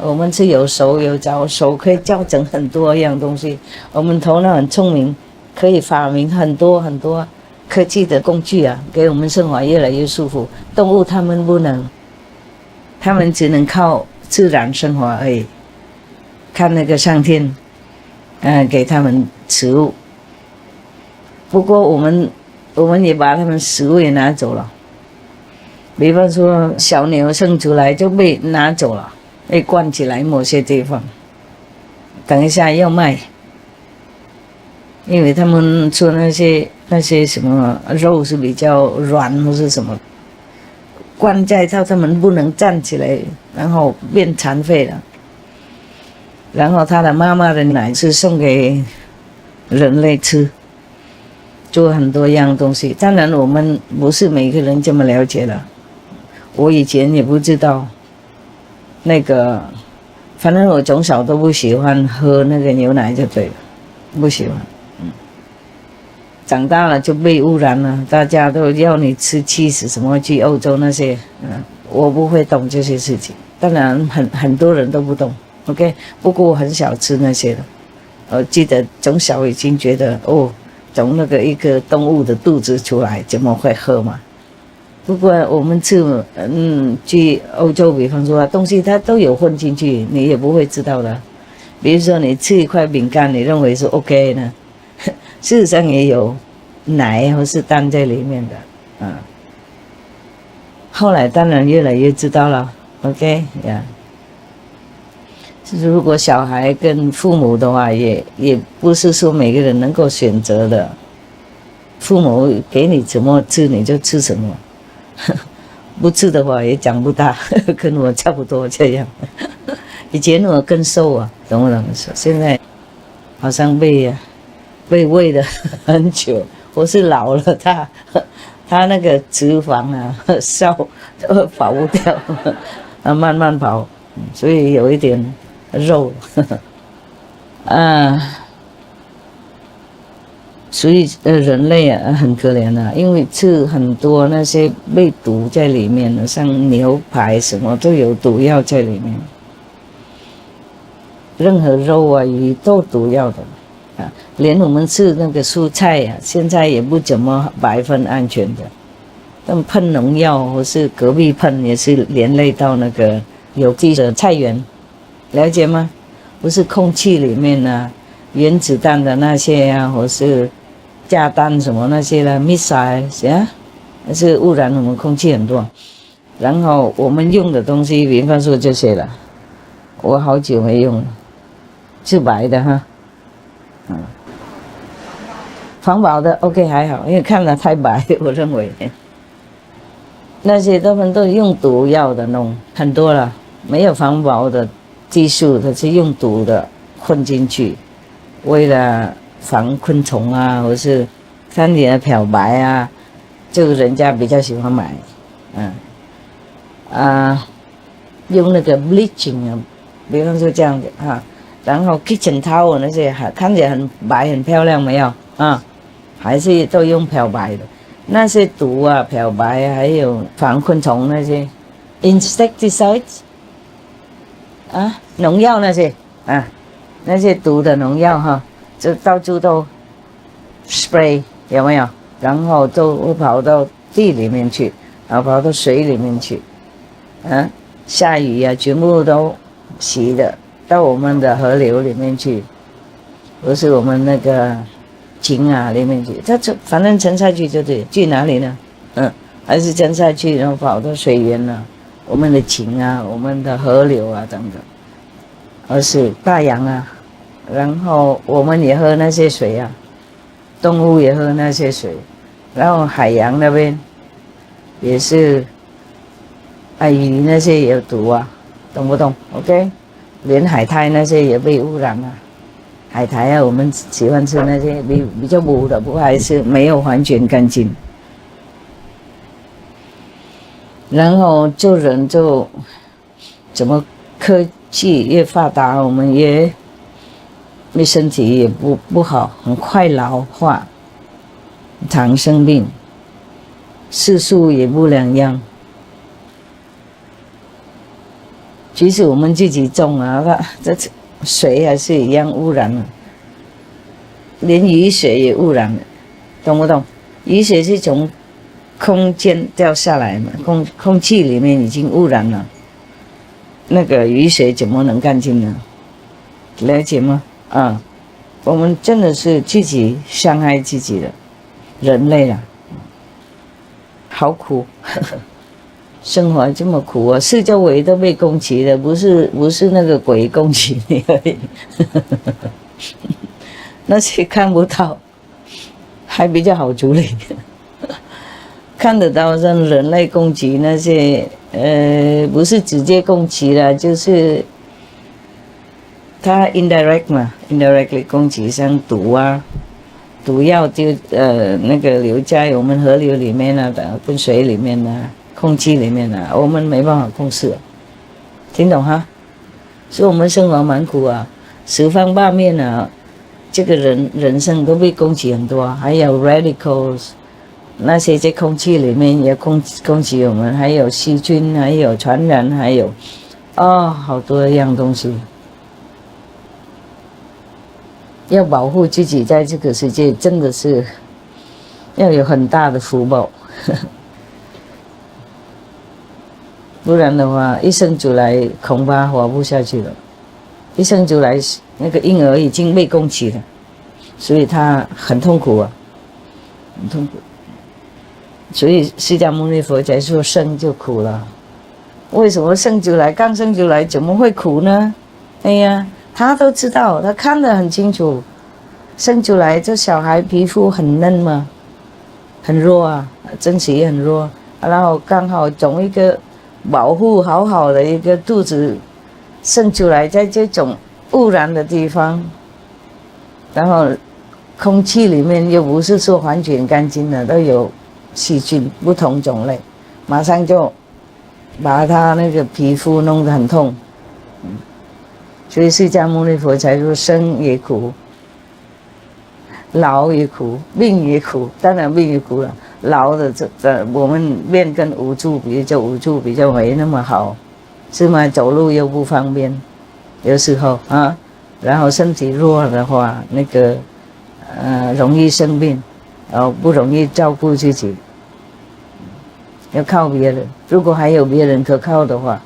我们是有手有脚，手可以校正很多样东西，我们头脑很聪明，可以发明很多很多科技的工具给我们生活越来越舒服。动物他们不能，他们只能靠自然生活而已，看那个上天给他们食物。不过我们也把他们食物也拿走了，比方说小牛生出来就被拿走了，被关起来某些地方，等一下要卖，因为他们说那些什么肉是比较软或是什么，关在他们不能站起来，然后变残废了，然后他的妈妈的奶是送给人类吃，做很多样东西。当然我们不是每个人这么了解的，我以前也不知道那个，反正我从小都不喜欢喝那个牛奶就对了，不喜欢。长大了就被污染了，大家都要你吃cheese什么，去欧洲那些，我不会懂这些事情。当然很多人都不懂 ，OK。不过我很少吃那些的，我记得从小已经觉得从那个一个动物的肚子出来，怎么会喝嘛？不过我们吃去欧洲，比方说东西它都有混进去，你也不会知道的。比如说你吃一块饼干，你认为是 OK 呢，事实上也有奶或是蛋在里面的，后来当然越来越知道了 ，OK 呀。如果小孩跟父母的话，也不是说每个人能够选择的。父母给你怎么吃你就吃什么，不吃的话也长不大，跟我差不多这样。以前我更瘦啊，懂不懂？现在好像被喂了很久，我是老了，他那个脂肪啊烧都跑不掉，慢慢跑，所以有一点肉，所以人类啊很可怜啊，因为吃很多那些被毒在里面的，像牛排什么都有毒药在里面，任何肉啊鱼都毒药的啊，连我们吃那个蔬菜啊，现在也不怎么100%安全的，他们喷农药或是隔壁喷也是连累到那个有机的菜园，了解吗？不是空气里面啊原子弹的那些啊，或是炸弹什么那些啦 ，missile 啊，那是污染我们空气很多。然后我们用的东西，比方说这些了，我好久没用了，是白的哈，防饱的 OK 还好，因为看了太白，我认为那些他们都用毒药的弄很多了，没有防饱的技术，它是用毒的混进去，为了防昆虫啊，或是看你的漂白啊，就人家比较喜欢买，用那个 bleaching 啊，比方说这样子哈，然后 kitchen towel 那些看起来很白很漂亮，没有啊？还是都用漂白的，那些毒啊、漂白啊，还有防昆虫那些 insecticides 啊，农药那些啊，那些毒的农药哈。就到处都 spray 有没有？然后都会跑到地里面去，然后跑到水里面去，下雨啊，全部都洗的到我们的河流里面去，不是我们那个井啊里面去，它反正沉下去就对，去哪里呢？还是沉下去，然后跑到水源啊，我们的井啊，我们的河流啊等等，而是大洋啊。然后我们也喝那些水啊，动物也喝那些水，然后海洋那边也是，鱼那些也有毒啊，懂不懂 ？OK， 连海苔那些也被污染了。海苔啊，我们喜欢吃那些比较补的，不过还是没有完全干净。然后做人就怎么科技越发达，我们也身体也不好，很快老化，常生病，世俗也不两样。即使我们自己种啊，这水还是一样污染了，连雨水也污染了，懂不懂？雨水是从空间掉下来嘛，空气里面已经污染了，那个雨水怎么能干净呢？了解吗？我们真的是自己伤害自己的人类啊，好苦，生活这么苦啊！四周围都被攻击的，不是那个鬼攻击你而已，那些看不到，还比较好处理。看得到让人类攻击那些，不是直接攻击了，就是他 indirectly 攻击，像毒啊、毒药就那个流在我们河流里面啊，跟水里面啊、空气里面啊，我们没办法控制，听懂哈？所以我们生活蛮苦啊，四方八面啊，这个人生都被攻击很多，还有 radicals 那些在空气里面也攻击我们，还有细菌，还有传染，还有好多样东西。要保护自己在这个世界，真的是要有很大的福报，不然的话，一生出来恐怕活不下去了。一生出来，那个婴儿已经被攻击了，所以他很痛苦啊，很痛苦。所以释迦牟尼佛才说生就苦了。为什么生出来刚生出来怎么会苦呢？哎呀，他都知道，他看得很清楚。生出来这小孩皮肤很嫩嘛，很弱啊，真实也很弱，然后刚好从一个保护好好的一个肚子生出来，在这种污染的地方，然后空气里面又不是说完全干净的，都有细菌不同种类，马上就把他那个皮肤弄得很痛。所以释迦牟尼佛才说生也苦，老也苦，病也苦，当然病也苦了。老的我们面跟无助比，就无助比较没那么好，是吗？走路又不方便，有时候啊，然后身体弱的话，那个容易生病，然后不容易照顾自己，要靠别人。如果还有别人可靠的话，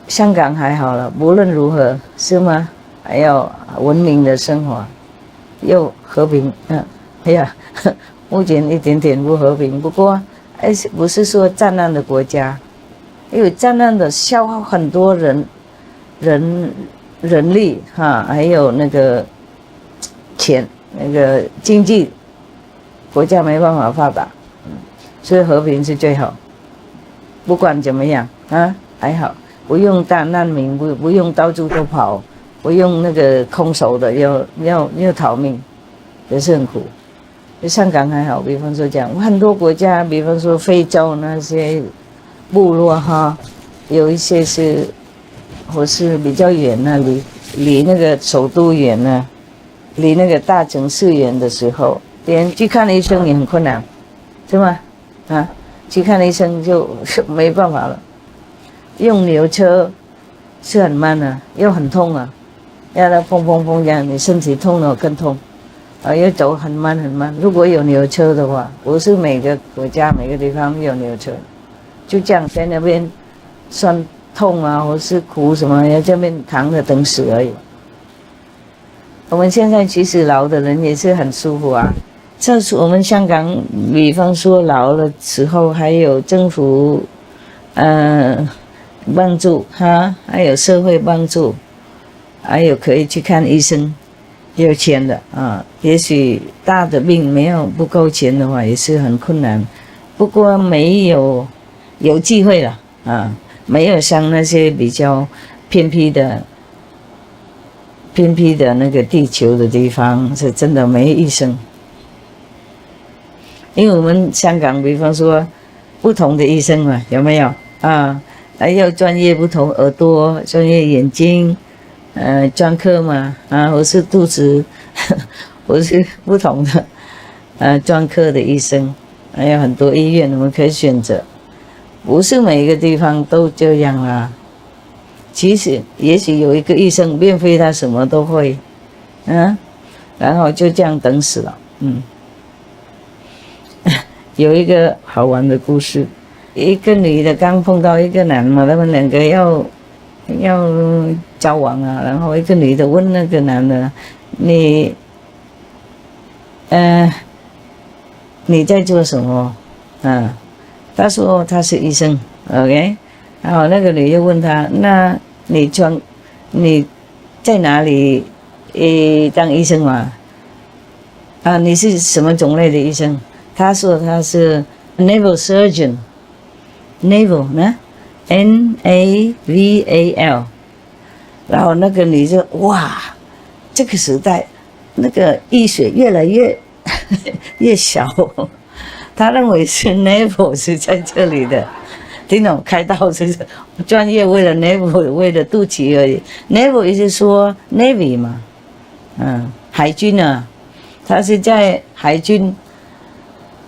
香港还好了，无论如何是吗？还要文明的生活，又和平。哎呀，目前一点点不和平。不过，不是说战乱的国家，因为战乱的消耗很多人力哈，还有那个钱，那个经济，国家没办法发达，所以和平是最好。不管怎么样啊，还好，不用当难民，不用到处都跑，不用那个空手的要逃命，也是很苦。香港还好，比方说讲很多国家，比方说非洲那些部落哈，有一些是或是比较远那里，离那个首都远呢，离那个大城市远的时候，连去看医生也很困难，是吗？啊，去看医生就没办法了，用牛车是很慢啊，又很痛啊，要它砰砰砰这样，你身体痛了更痛。要走很慢很慢。如果有牛车的话，不是每个国家每个地方有牛车，就这样在那边酸痛啊，或是苦什么，要这边躺着等死而已。我们现在其实老的人也是很舒服啊。这是我们香港，比方说老的时候，还有政府帮助哈，还有社会帮助，还有可以去看医生。有钱的啊，也许大的病没有不够钱的话，也是很困难。不过没有机会了啊，没有像那些比较偏僻的那个地球的地方，是真的没医生。因为我们香港，比方说不同的医生嘛，有没有啊？还有专业不同，耳朵专业眼睛。专科嘛，啊，或是肚子，或是不同的专科的医生，还有很多医院我们可以选择，不是每一个地方都这样啦。其实也许有一个医生，并非他什么都会，然后就这样等死了。有一个好玩的故事，一个女的刚碰到一个男嘛，他们两个要交往啊，然后一个女的问那个男的，你在做什么？他说他是医生 ，OK， 然后那个女又问他，那你在哪里当医生嘛？你是什么种类的医生？他说他是 naval surgeon，naval 呢？ NAVAL， 然后那个女就哇，这个时代那个医学越来越小，他认为是 navel 是在这里的，听懂？开刀是专业为了 navel 为了肚脐而已。navel 意思说 navy 嘛，海军啊，他是在海军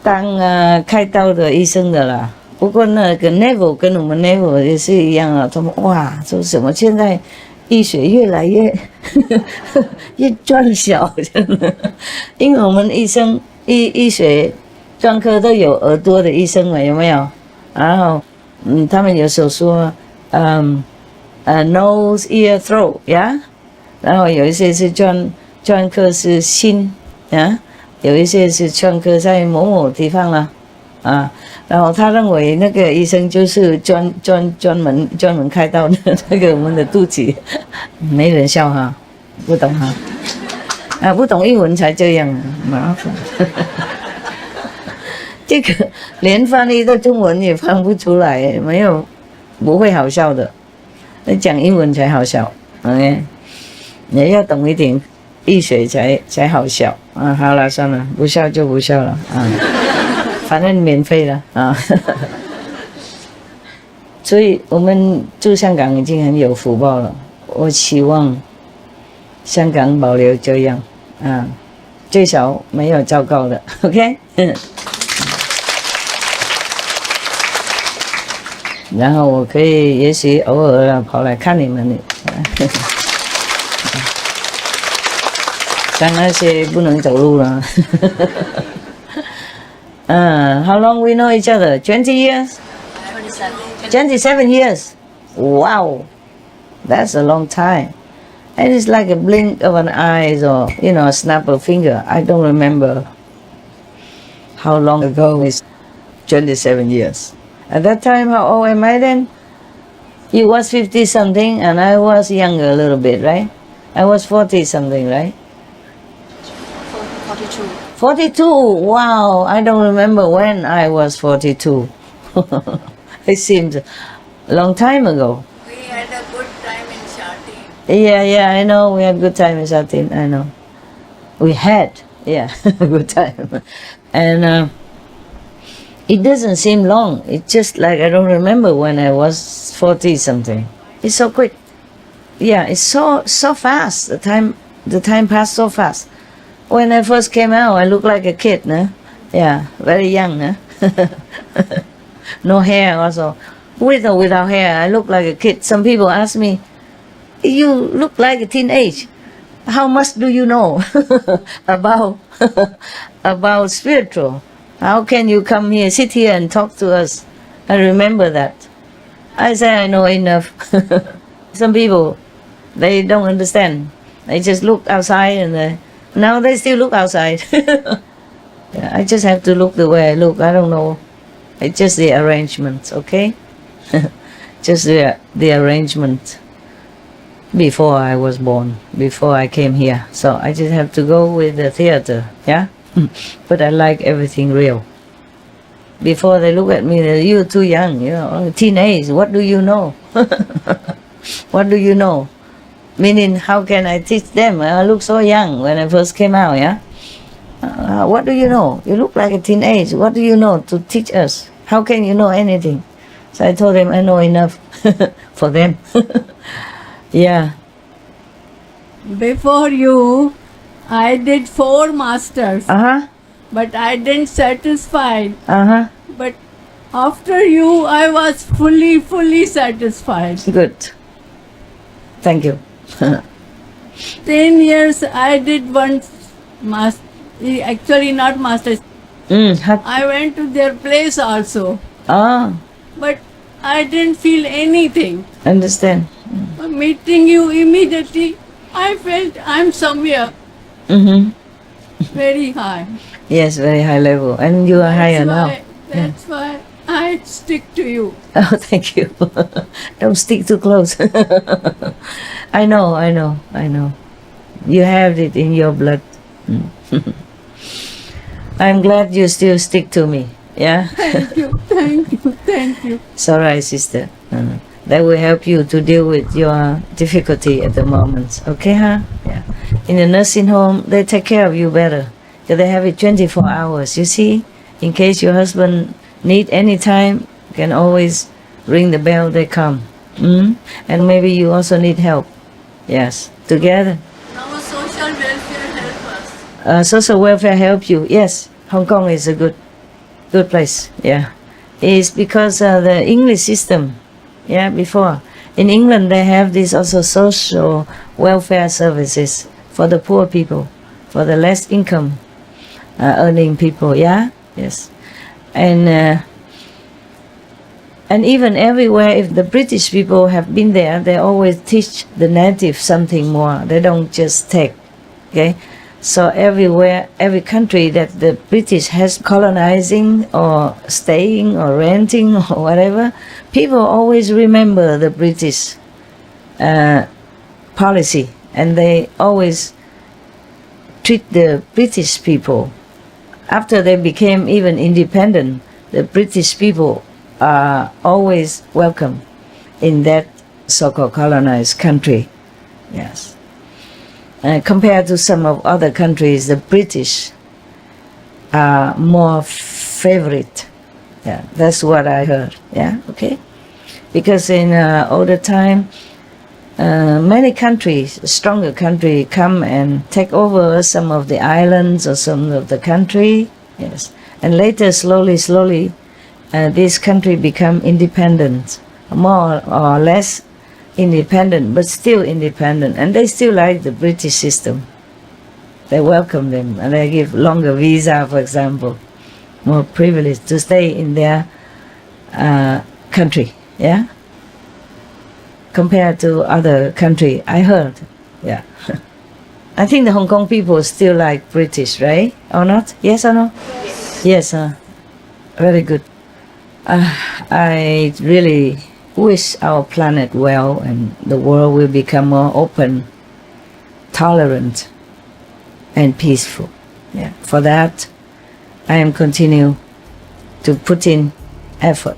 当开刀的医生的啦。不过那个 navel 跟我们 navel 也是一样啊，他们哇，说什么现在医学越来越越专小，真的，因为我们医学专科都有耳朵的医生嘛，有没有？然后他们有时候说nose ear throat 呀，然后有一些是专科是心啊，有一些是专科在某某地方了啊，然后他认为那个医生就是专门开刀的那个我们的肚脐，没人笑哈，不懂哈，啊，不懂英文才这样，麻烦。这个连翻译的中文也翻不出来，没有不会好笑的，那讲英文才好笑。OK， 你要懂一点医学才好笑啊！好了，算了，不笑就不笑了啊，反正免费了啊。所以我们住香港已经很有福报了，我希望香港保留这样啊，最少没有糟糕的。OK。然后我可以也许偶尔跑来看你们，像那些不能走路了。How long we know each other? 20 years? 27 years. Wow, that's a long time. And it's like a blink of an eye or, a snap of a finger. I don't remember how long ago is 27 years. At that time, how old am I then? You was 50 something and I was younger a little bit, right? I was 40 something, right? 42. 42, wow, I don't remember when I was 42. It seems a long time ago. We had a good time in Shati. Yeah, I know, we had good time in Satin, I know. We had, yeah, a good time. And it doesn't seem long. It's just like I don't remember when I was 40 something. It's so quick. Yeah, it's so fast. The time passed so fast. When I first came out, I looked like a kid, no? Yeah, very young, no? No hair also. With or without hair, I look like a kid. Some people ask me, you look like a teenage. How much do you know about spiritual? How can you come here, sit here and talk to us? I remember that. I say I know enough. Some people, they don't understand. They just look outside and now they still look outside. Yeah, I just have to look the way I look. I don't know. It's just the arrangement, okay? Just the arrangement before I was born, before I came here. So I just have to go with the theater, yeah? But I like everything real. Before they look at me, you're too young, teenage, what do you know? What do you know? Meaning, how can I teach them? I look so young when I first came out, yeah? What do you know? You look like a teenage. What do you know to teach us? How can you know anything? So I told them I know enough for them. Yeah. Before you, I did 4 masters, but I didn't satisfied. But after you, I was fully satisfied. Good. Thank you. 10 years I did one master, actually not masters. I went to their place also. But I didn't feel anything. Understand. Meeting you immediately, I felt I'm somewhere very high. Yes, very high level. And you are higher now. That's why I stick to you. Oh, thank you. Don't stick too close. I know. You have it in your blood. I'm glad you still stick to me. Yeah? Thank you. It's alright, sister. That will help you to deal with your difficulty at the moment. Okay, huh? Yeah. In the nursing home, they take care of you better. They have it 24 hours, you see? In case your husband need any time, you can always ring the bell, they come. And maybe you also need help. Yes, together. Now social welfare help us. Social welfare help you. Yes, Hong Kong is a good place. Yeah, it's because the English system. Yeah, before in England they have this also social welfare services for the poor people, for the less income earning people. Yeah, yes, and even everywhere, if the British people have been there, they always teach the native something more. They don't just take. Okay, So everywhere, every country that the British has colonizing or staying or renting or whatever, people always remember the British policy, and they always treat the British people. After they became even independent, the British people are always welcome in that so-called colonized country. Yes. Compared to some of other countries, the British are more favorite. Yeah, that's what I heard. Yeah, okay. Because in older time, many countries, stronger country, come and take over some of the islands or some of the country. Yes, and later, slowly, this country become independent, more or less independent, but still independent, and they still like the British system. They welcome them, and they give longer visa, for example, more privilege to stay in their country. Yeah, compared to other country, I heard. Yeah, I think the Hong Kong people still like British, right? Or not? Yes or no? Yes. Very good. I really wish our planet well, and the world will become more open, tolerant, and peaceful. Yeah. For that, I am continue to put in effort.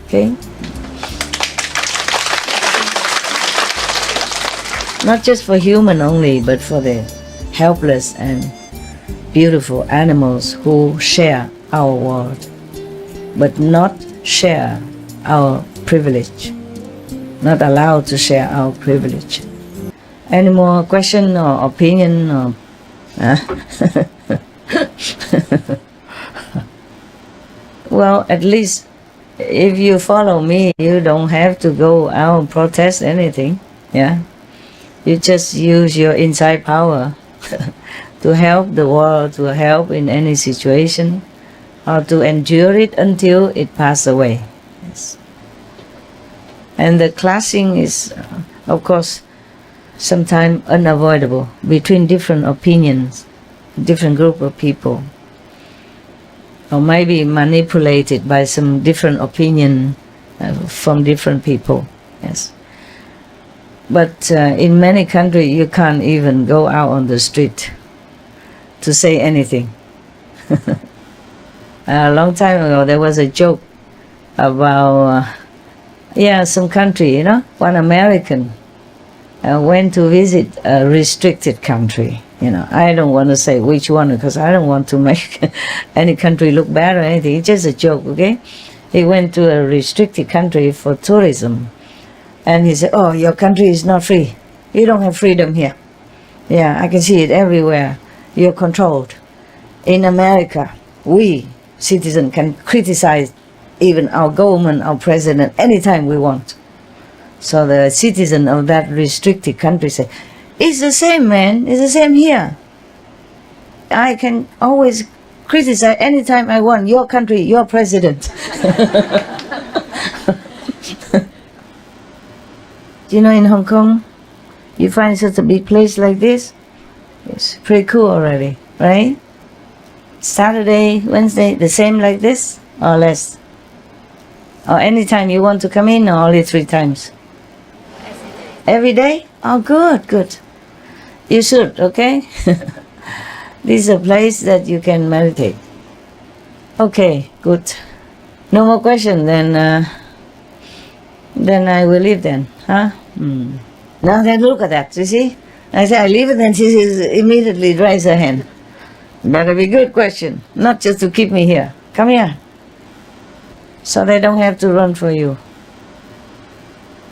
Okay. Not just for human only, but for the helpless and beautiful animals who share our world, but not share our privilege, not allowed to share our privilege. Any more question or opinion? Or, well, at least if you follow me, you don't have to go out and protest anything. Yeah, you just use your inside power to help the world, to help in any situation, or to endure it until it passes away. Yes. And the clashing is, of course, sometimes unavoidable between different opinions, different group of people, or maybe manipulated by some different opinion from different people. Yes. But in many countries, you can't even go out on the street to say anything. A long time ago, there was a joke about some country, one American went to visit a restricted country. I don't want to say which one because I don't want to make any country look bad or anything. It's just a joke, okay? He went to a restricted country for tourism, and he said, "Oh, your country is not free. You don't have freedom here. Yeah, I can see it everywhere. You're controlled. In America, we citizens can criticize even our government, our president, anytime we want." So the citizen of that restricted country say, "It's the same, man. It's the same here. I can always criticize anytime I want. Your country, your president." In Hong Kong, you find such a big place like this. It's pretty cool already, right? Saturday, Wednesday, the same like this or less? Or anytime you want to come in, or only 3 times? Every day? Oh, good. You should, okay? This is a place that you can meditate. Okay, good. No more question, then I will leave then, huh? Now then, look at that, you see? I say I leave it, and she immediately raise her hand. That'll be a good question, not just to keep me here. Come here. So they don't have to run for you.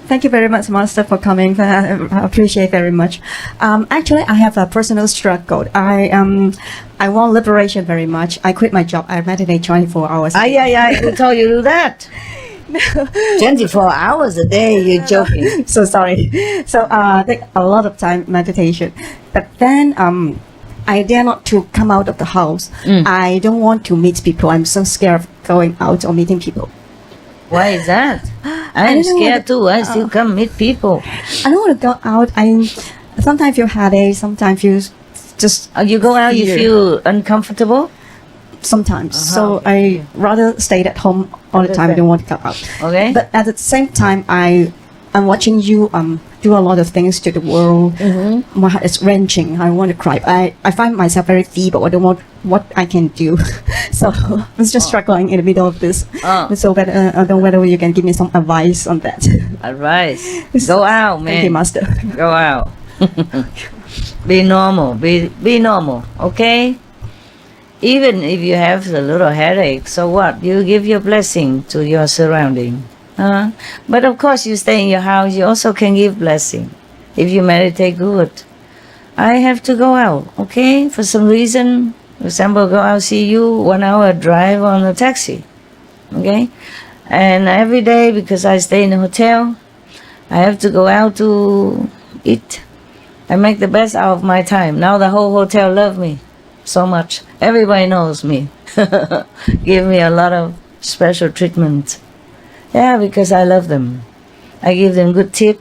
Thank you very much, Master, for coming. I appreciate very much. Actually, I have a personal struggle. I want liberation very much. I quit my job. I meditate 24 hours. Who told you to do that? 24 hours a day, you're joking. So sorry. So take a lot of time meditation. But then I dare not to come out of the house. I don't want to meet people. I'm so scared of going out or meeting people. Why is that? I'm scared too. I still come meet people. I don't want to go out. I sometimes feel headache, sometimes feel just You go out, you fear. feel uncomfortable? Sometimes. So I rather stay at home all the time. I don't want to go out. Okay. But at the same time, I'm watching you do a lot of things to the world. My heart is wrenching. I want to cry. I find myself very feeble. I don't know what I can do. So I was just struggling in the middle of this. So I don't know whether you can give me some advice on that. Advice. Go out, man. Thank you, Master. Go out. Be normal. Be normal. Okay? Even if you have a little headache, so what? You give your blessing to your surrounding. But of course, you stay in your house, you also can give blessing. If you meditate good. I have to go out, okay? For some reason, for example, go out, see you, 1 hour drive on a taxi, okay? And every day, because I stay in a hotel, I have to go out to eat. I make the best out of my time. Now the whole hotel loves me so much. Everybody knows me. Give me a lot of special treatment. Yeah, because I love them. I give them good tip.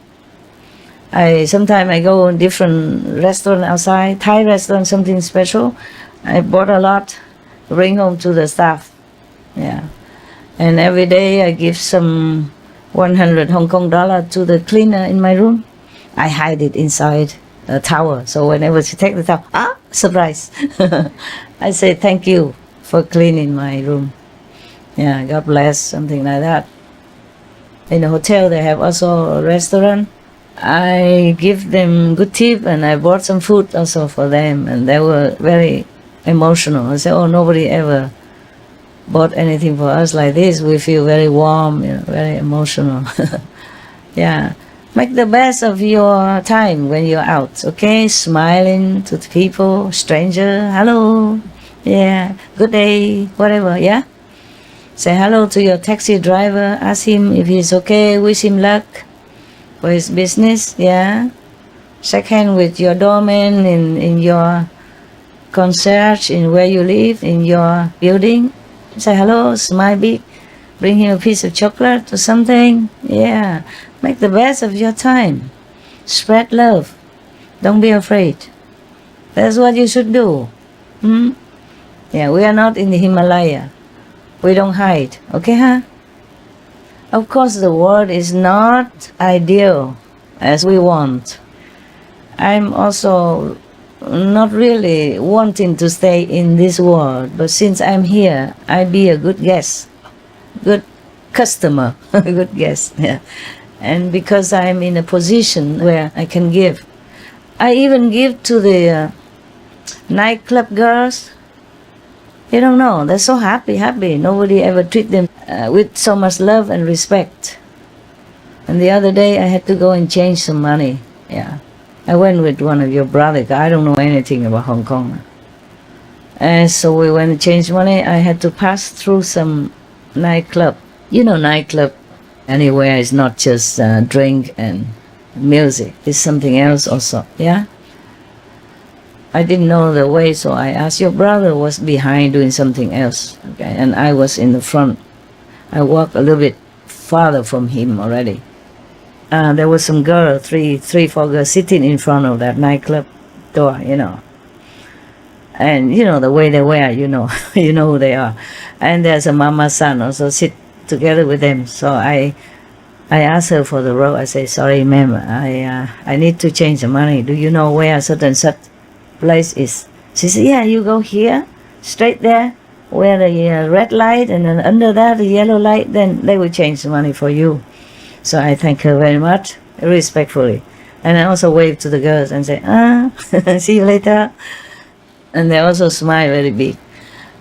Sometimes I go in different restaurant outside, Thai restaurant, something special. I bought a lot, bring home to the staff. Yeah. And every day I give some 100 Hong Kong dollar to the cleaner in my room. I hide it inside a tower. So whenever she take the towel, surprise. I say thank you for cleaning my room. Yeah, God bless, something like that. In the hotel, they have also a restaurant. I give them good tip and I bought some food also for them, and they were very emotional. I said, oh, nobody ever bought anything for us like this. We feel very warm, very emotional. Yeah. Make the best of your time when you're out, okay? Smiling to the people, stranger, hello, yeah, good day, whatever, yeah? Say hello to your taxi driver, ask him if he's okay, wish him luck for his business, yeah? Shake hand with your doorman in your concierge, in where you live, in your building. Say hello, smile big, bring him a piece of chocolate or something, yeah. Make the best of your time. Spread love. Don't be afraid. That's what you should do. Yeah, we are not in the Himalaya. We don't hide. Okay, huh? Of course, the world is not ideal as we want. I'm also not really wanting to stay in this world, but since I'm here, I'll be a good guest, good customer, good guest. Yeah. And because I'm in a position where I can give. I even give to the nightclub girls. You don't know, they're so happy. Nobody ever treat them with so much love and respect. And the other day I had to go and change some money. Yeah, I went with one of your brothers. I don't know anything about Hong Kong. And so we went to change money. I had to pass through some nightclub. You know, nightclub anywhere is not just drink and music. It's something else also, yeah? I didn't know the way, so I asked. Your brother was behind doing something else, okay? And I was in the front. I walked a little bit farther from him already. There was some girl, three, 4 girls sitting in front of that nightclub door, you know. And you know the way they wear, you know, you know who they are. And there's a mama son also sit together with them. So I asked her for the road. I say, sorry, ma'am, I need to change the money. Do you know where such and such place is? She said, yeah, you go here, straight there, where the red light, and then under that the yellow light, then they will change the money for you. So I thank her very much, respectfully. And I also wave to the girls and say, see you later. And they also smile very big.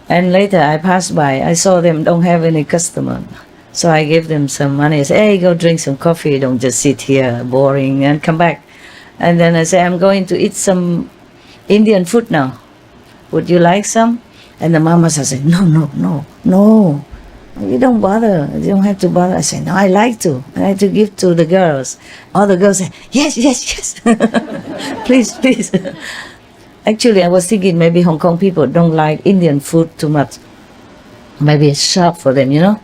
And later I passed by, I saw them don't have any customer. So I gave them some money. I said, hey, go drink some coffee, don't just sit here boring, and come back. And then I say, I'm going to eat some Indian food now. Would you like some? And the mama said, no. You don't bother. You don't have to bother. I said, no, I like to. I like to give to the girls. All the girls say, yes. Please. Actually, I was thinking maybe Hong Kong people don't like Indian food too much. Maybe it's sharp for them, you know.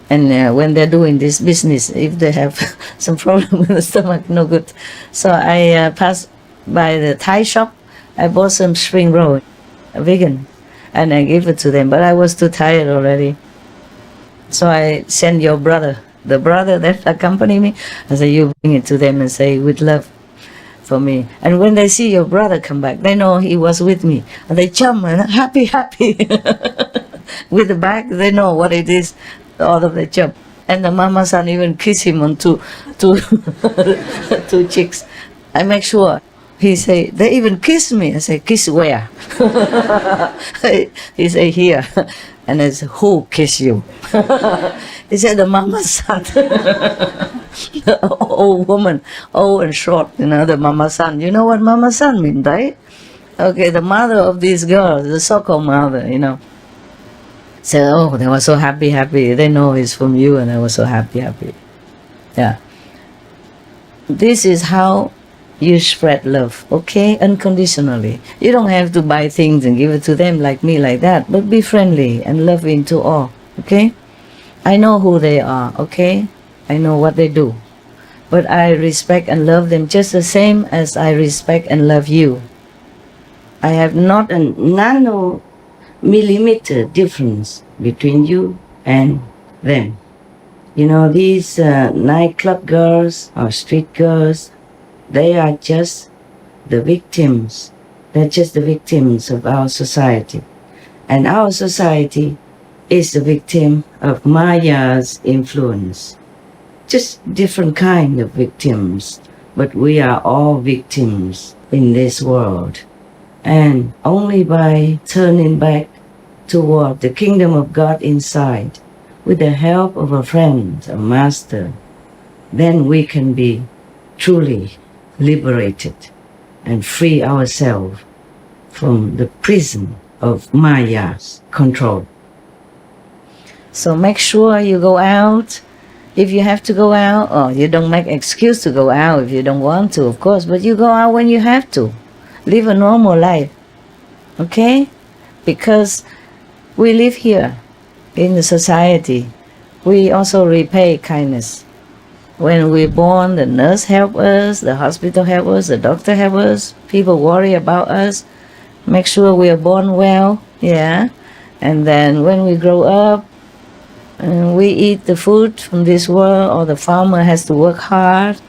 And when they're doing this business, if they have some problem with the stomach, no good. So I passed by the Thai shop, I bought some spring roll, vegan, and I gave it to them, but I was too tired already. So I sent your brother, the brother that accompanied me, I said, you bring it to them and say, with love for me. And when they see your brother come back, they know he was with me. And they jump and happy, happy. With the bag, they know what it is. All of them jump. And the mama son even kiss him on two cheeks. I make sure. He say, they even kiss me. I say, kiss where? He say, here. And I said, who kiss you? He said, the mama son. The old woman, old and short, the mama son. You know what mama son means, right? Okay, the mother of these girls, the so-called mother, Said, oh, they were so happy, happy. They know it's from you, and I was so happy, happy. Yeah. This is how you spread love, okay? Unconditionally. You don't have to buy things and give it to them like me, like that, but be friendly and loving to all, okay? I know who they are, okay? I know what they do. But I respect and love them just the same as I respect and love you. I have not a nano-millimeter difference between you and them. These nightclub girls or street girls, they are just the victims. They're just the victims of our society. And our society is the victim of Maya's influence. Just different kind of victims, but we are all victims in this world. And only by turning back toward the kingdom of God inside, with the help of a friend, a master, then we can be truly liberated and free ourselves from the prison of Maya's control. So make sure you go out. If you have to go out, or you don't make excuse to go out if you don't want to, of course, but you go out when you have to. Live a normal life, okay? Because we live here in the society. We also repay kindness. When we're born, the nurse help us, the hospital help us, the doctor help us, people worry about us, make sure we are born well, yeah? And then when we grow up, we eat the food from this world, or the farmer has to work hard,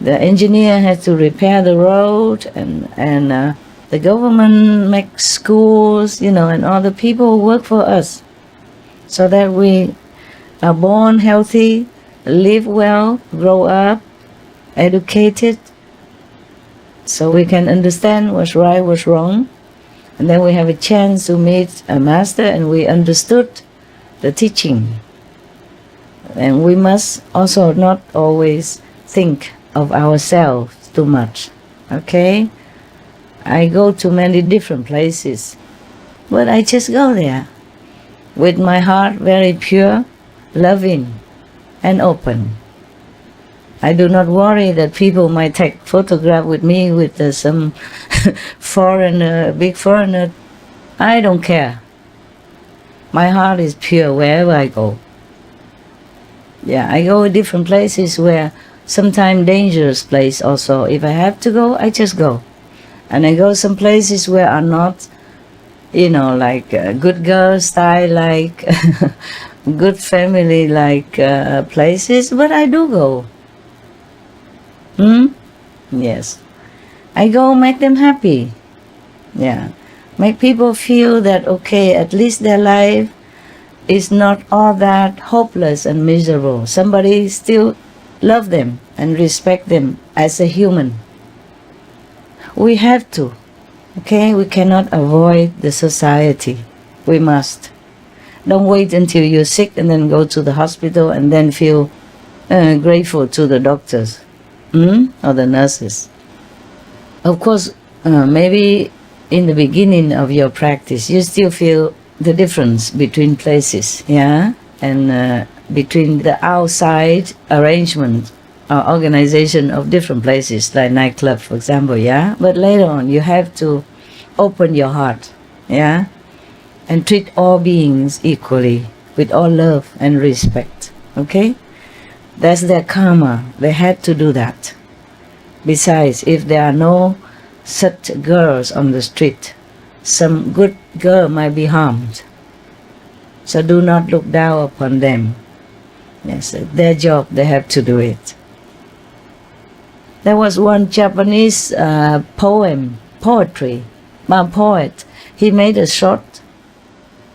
the engineer has to repair the road, and the government makes schools, and all the people work for us, so that we are born healthy, live well, grow up, educated, so we can understand what's right, what's wrong, and then we have a chance to meet a master, and we understood the teaching. And we must also not always think of ourselves too much, okay? I go to many different places, but I just go there with my heart very pure, loving, and open. I do not worry that people might take photograph with me with some foreigner, big foreigner. I don't care. My heart is pure wherever I go. Yeah, I go to different places where sometimes dangerous place also. If I have to go, I just go. And I go some places where are not, like good girl style, like good family like places, but I do go. Yes. I go make them happy. Yeah. Make people feel that, okay, at least their life is not all that hopeless and miserable. Somebody still love them and respect them as a human. We have to, okay? We cannot avoid the society. We must. Don't wait until you're sick and then go to the hospital and then feel grateful to the doctors or the nurses. Of course, maybe in the beginning of your practice, you still feel the difference between places, yeah? And between the outside arrangement or organization of different places, like nightclub, for example, yeah? But later on, you have to open your heart, yeah? And treat all beings equally, with all love and respect, okay? That's their karma. They had to do that. Besides, if there are no such girls on the street. Some good girl might be harmed. So do not look down upon them. Yes, their job, they have to do it. There was one Japanese poet. He made a short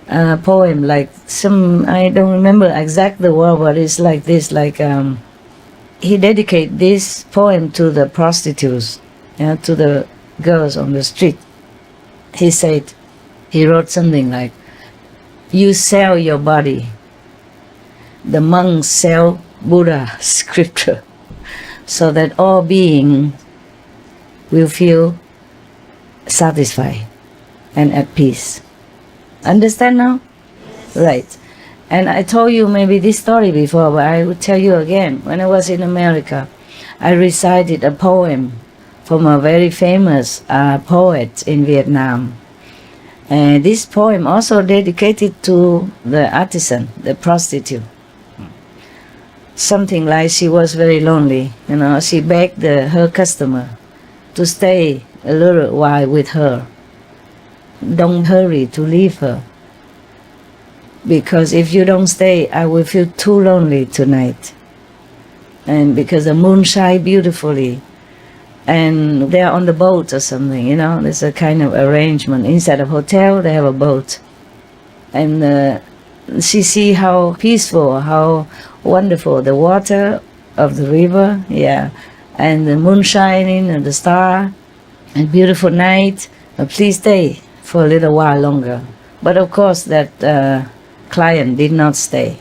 poem, like some, I don't remember exact the word, but it's like this, like he dedicated this poem to the prostitutes, to the girls on the street. He said, he wrote something like, you sell your body, the monks sell Buddha scripture, so that all beings will feel satisfied and at peace. Understand now? Right. And I told you maybe this story before, but I will tell you again. When I was in America, I recited a poem from a very famous poet in Vietnam. And this poem also dedicated to the artisan, the prostitute. Something like she was very lonely. She begged her customer to stay a little while with her. Don't hurry to leave her. Because if you don't stay, I will feel too lonely tonight. And because the moon shines beautifully, and they're on the boat or something, there's a kind of arrangement. Inside a hotel, they have a boat. And she see how peaceful, how wonderful the water of the river, and the moon shining and the star, and beautiful night. Please stay for a little while longer. But of course that client did not stay.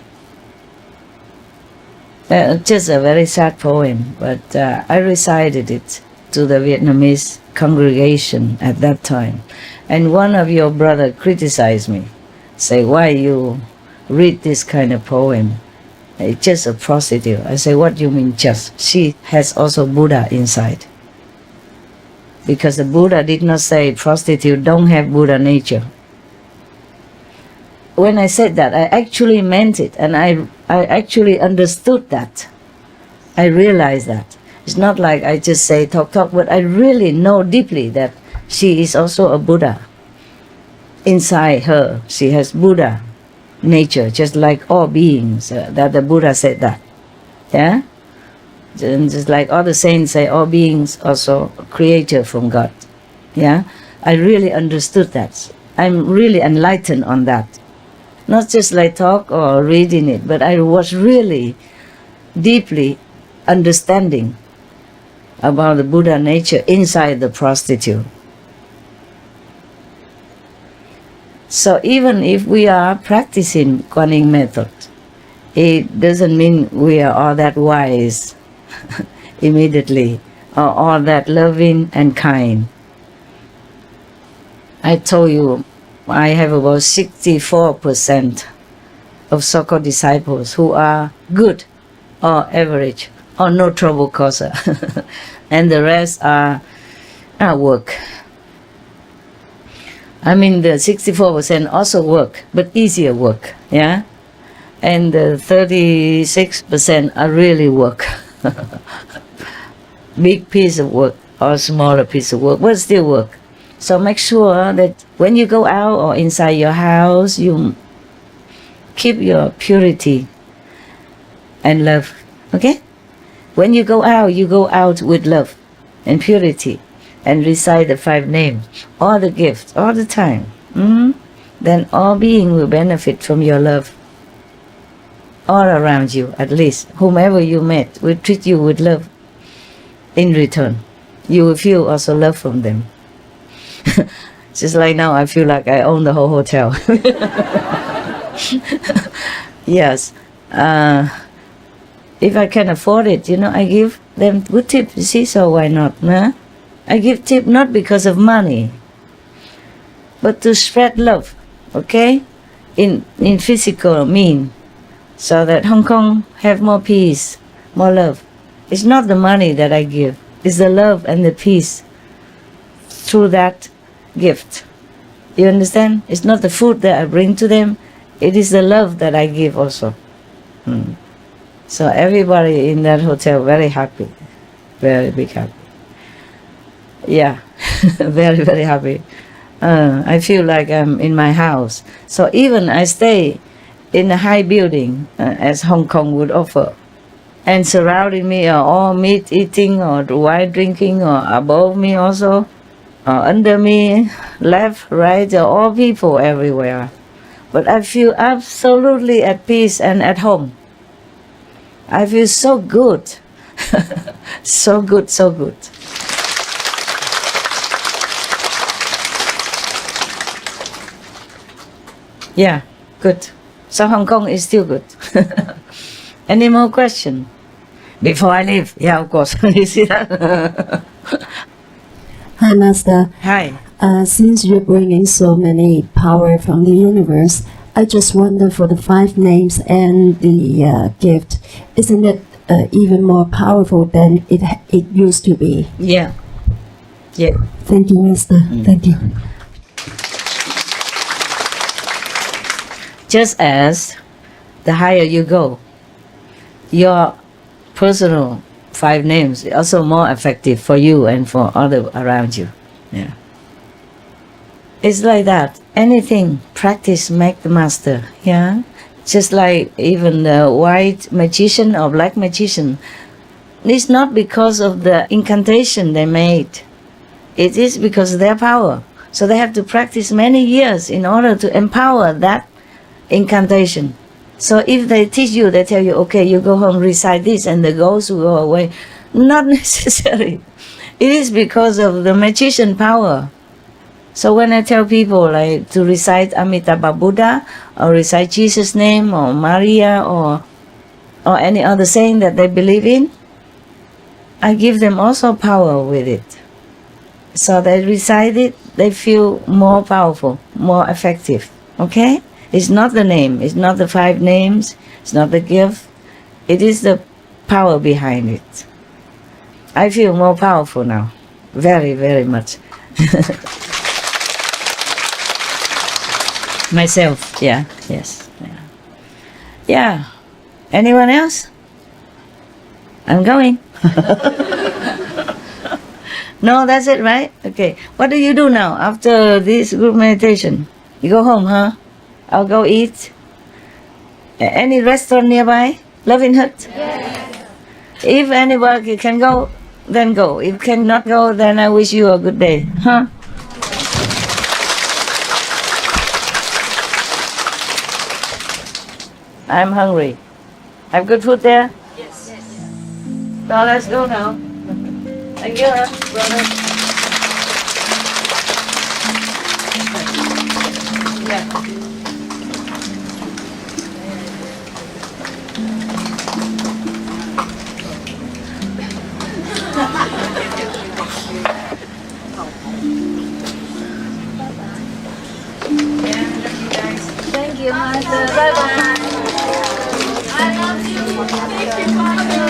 Just a very sad poem, but I recited it to the Vietnamese congregation at that time. And one of your brother criticized me, say, why you read this kind of poem? It's just a prostitute. I say, what do you mean just? She has also Buddha inside. Because the Buddha did not say prostitute don't have Buddha nature. When I said that, I actually meant it, and I actually understood that. I realized that. It's not like I just say talk, but I really know deeply that she is also a Buddha. Inside her, she has Buddha nature, just like all beings, that the Buddha said that. Yeah? Just like all the saints say, all beings also created from God. Yeah? I really understood that. I'm really enlightened on that. Not just like talk or reading it, but I was really deeply understanding about the Buddha nature inside the prostitute. So even if we are practicing Kuan Yin method, it doesn't mean we are all that wise immediately, or all that loving and kind. I told you, I have about 64% of so-called disciples who are good or average or no trouble causer. And the rest are work. I mean, the 64% also work, but easier work, yeah? And the 36% are really work. Big piece of work or smaller piece of work, but still work. So make sure that when you go out or inside your house, you keep your purity and love, okay? When you go out with love and purity and recite the 5 names, all the gifts, all the time. Then all beings will benefit from your love. All around you, at least. Whomever you met will treat you with love in return. You will feel also love from them. Just like now, I feel like I own the whole hotel. Yes. If I can afford it, I give them good tip, you see, so why not? Huh? I give tip not because of money, but to spread love, okay? In physical mean, so that Hong Kong have more peace, more love. It's not the money that I give, it's the love and the peace through that gift. You understand? It's not the food that I bring to them, it is the love that I give also. So everybody in that hotel very happy, very big happy. Yeah. Very, very happy. I feel like I'm in my house. So even I stay in a high building, as Hong Kong would offer, and surrounding me are all meat eating or wine drinking, or above me also, or under me, left, right, are all people everywhere. But I feel absolutely at peace and at home. I feel so good. So good, so good. Yeah, good. So Hong Kong is still good. Any more question? Before I leave? Yeah, of course. You see that? Hi, Master. Hi. Since you're bringing so many power from the universe, I just wonder for the 5 names and the gift, isn't it even more powerful than it used to be? Yeah. Yeah. Thank you, Master. Thank you. Just as the higher you go, your personal 5 names is also more effective for you and for others around you. Yeah. It's like that. Anything, practice make the master. Yeah. Just like even the white magician or black magician, it's not because of the incantation they made. It is because of their power. So they have to practice many years in order to empower that incantation. So if they teach you, they tell you, okay, you go home, recite this, and the ghosts will go away. Not necessary. It is because of the magician power. So when I tell people like to recite Amitabha Buddha, or recite Jesus' name, or Maria, or any other saying that they believe in, I give them also power with it. So they recite it, they feel more powerful, more effective. Okay? It's not the name, it's not the 5 names, it's not the gift, it is the power behind it. I feel more powerful now. Very, very much. Myself, yeah, yes. Yeah. Yeah. Anyone else? I'm going. No, that's it, right? Okay. What do you do now after this group meditation? You go home, huh? I'll go eat. Any restaurant nearby? Loving Hut? Yes. If anybody can go, then go. If cannot go, then I wish you a good day. Huh? I'm hungry. Have good food there? Yes. So let's go now. Thank you, huh, brother. Yeah. Thank you, Master. Bye-bye. I love you. Thank you, Father.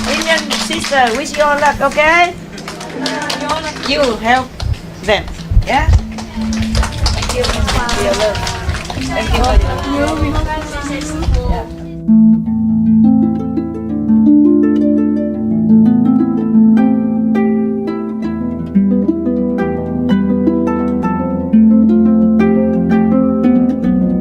Indian sister, wish you all luck, okay? You help them, yeah? Thank you for your love. Thank you for your love. Yeah.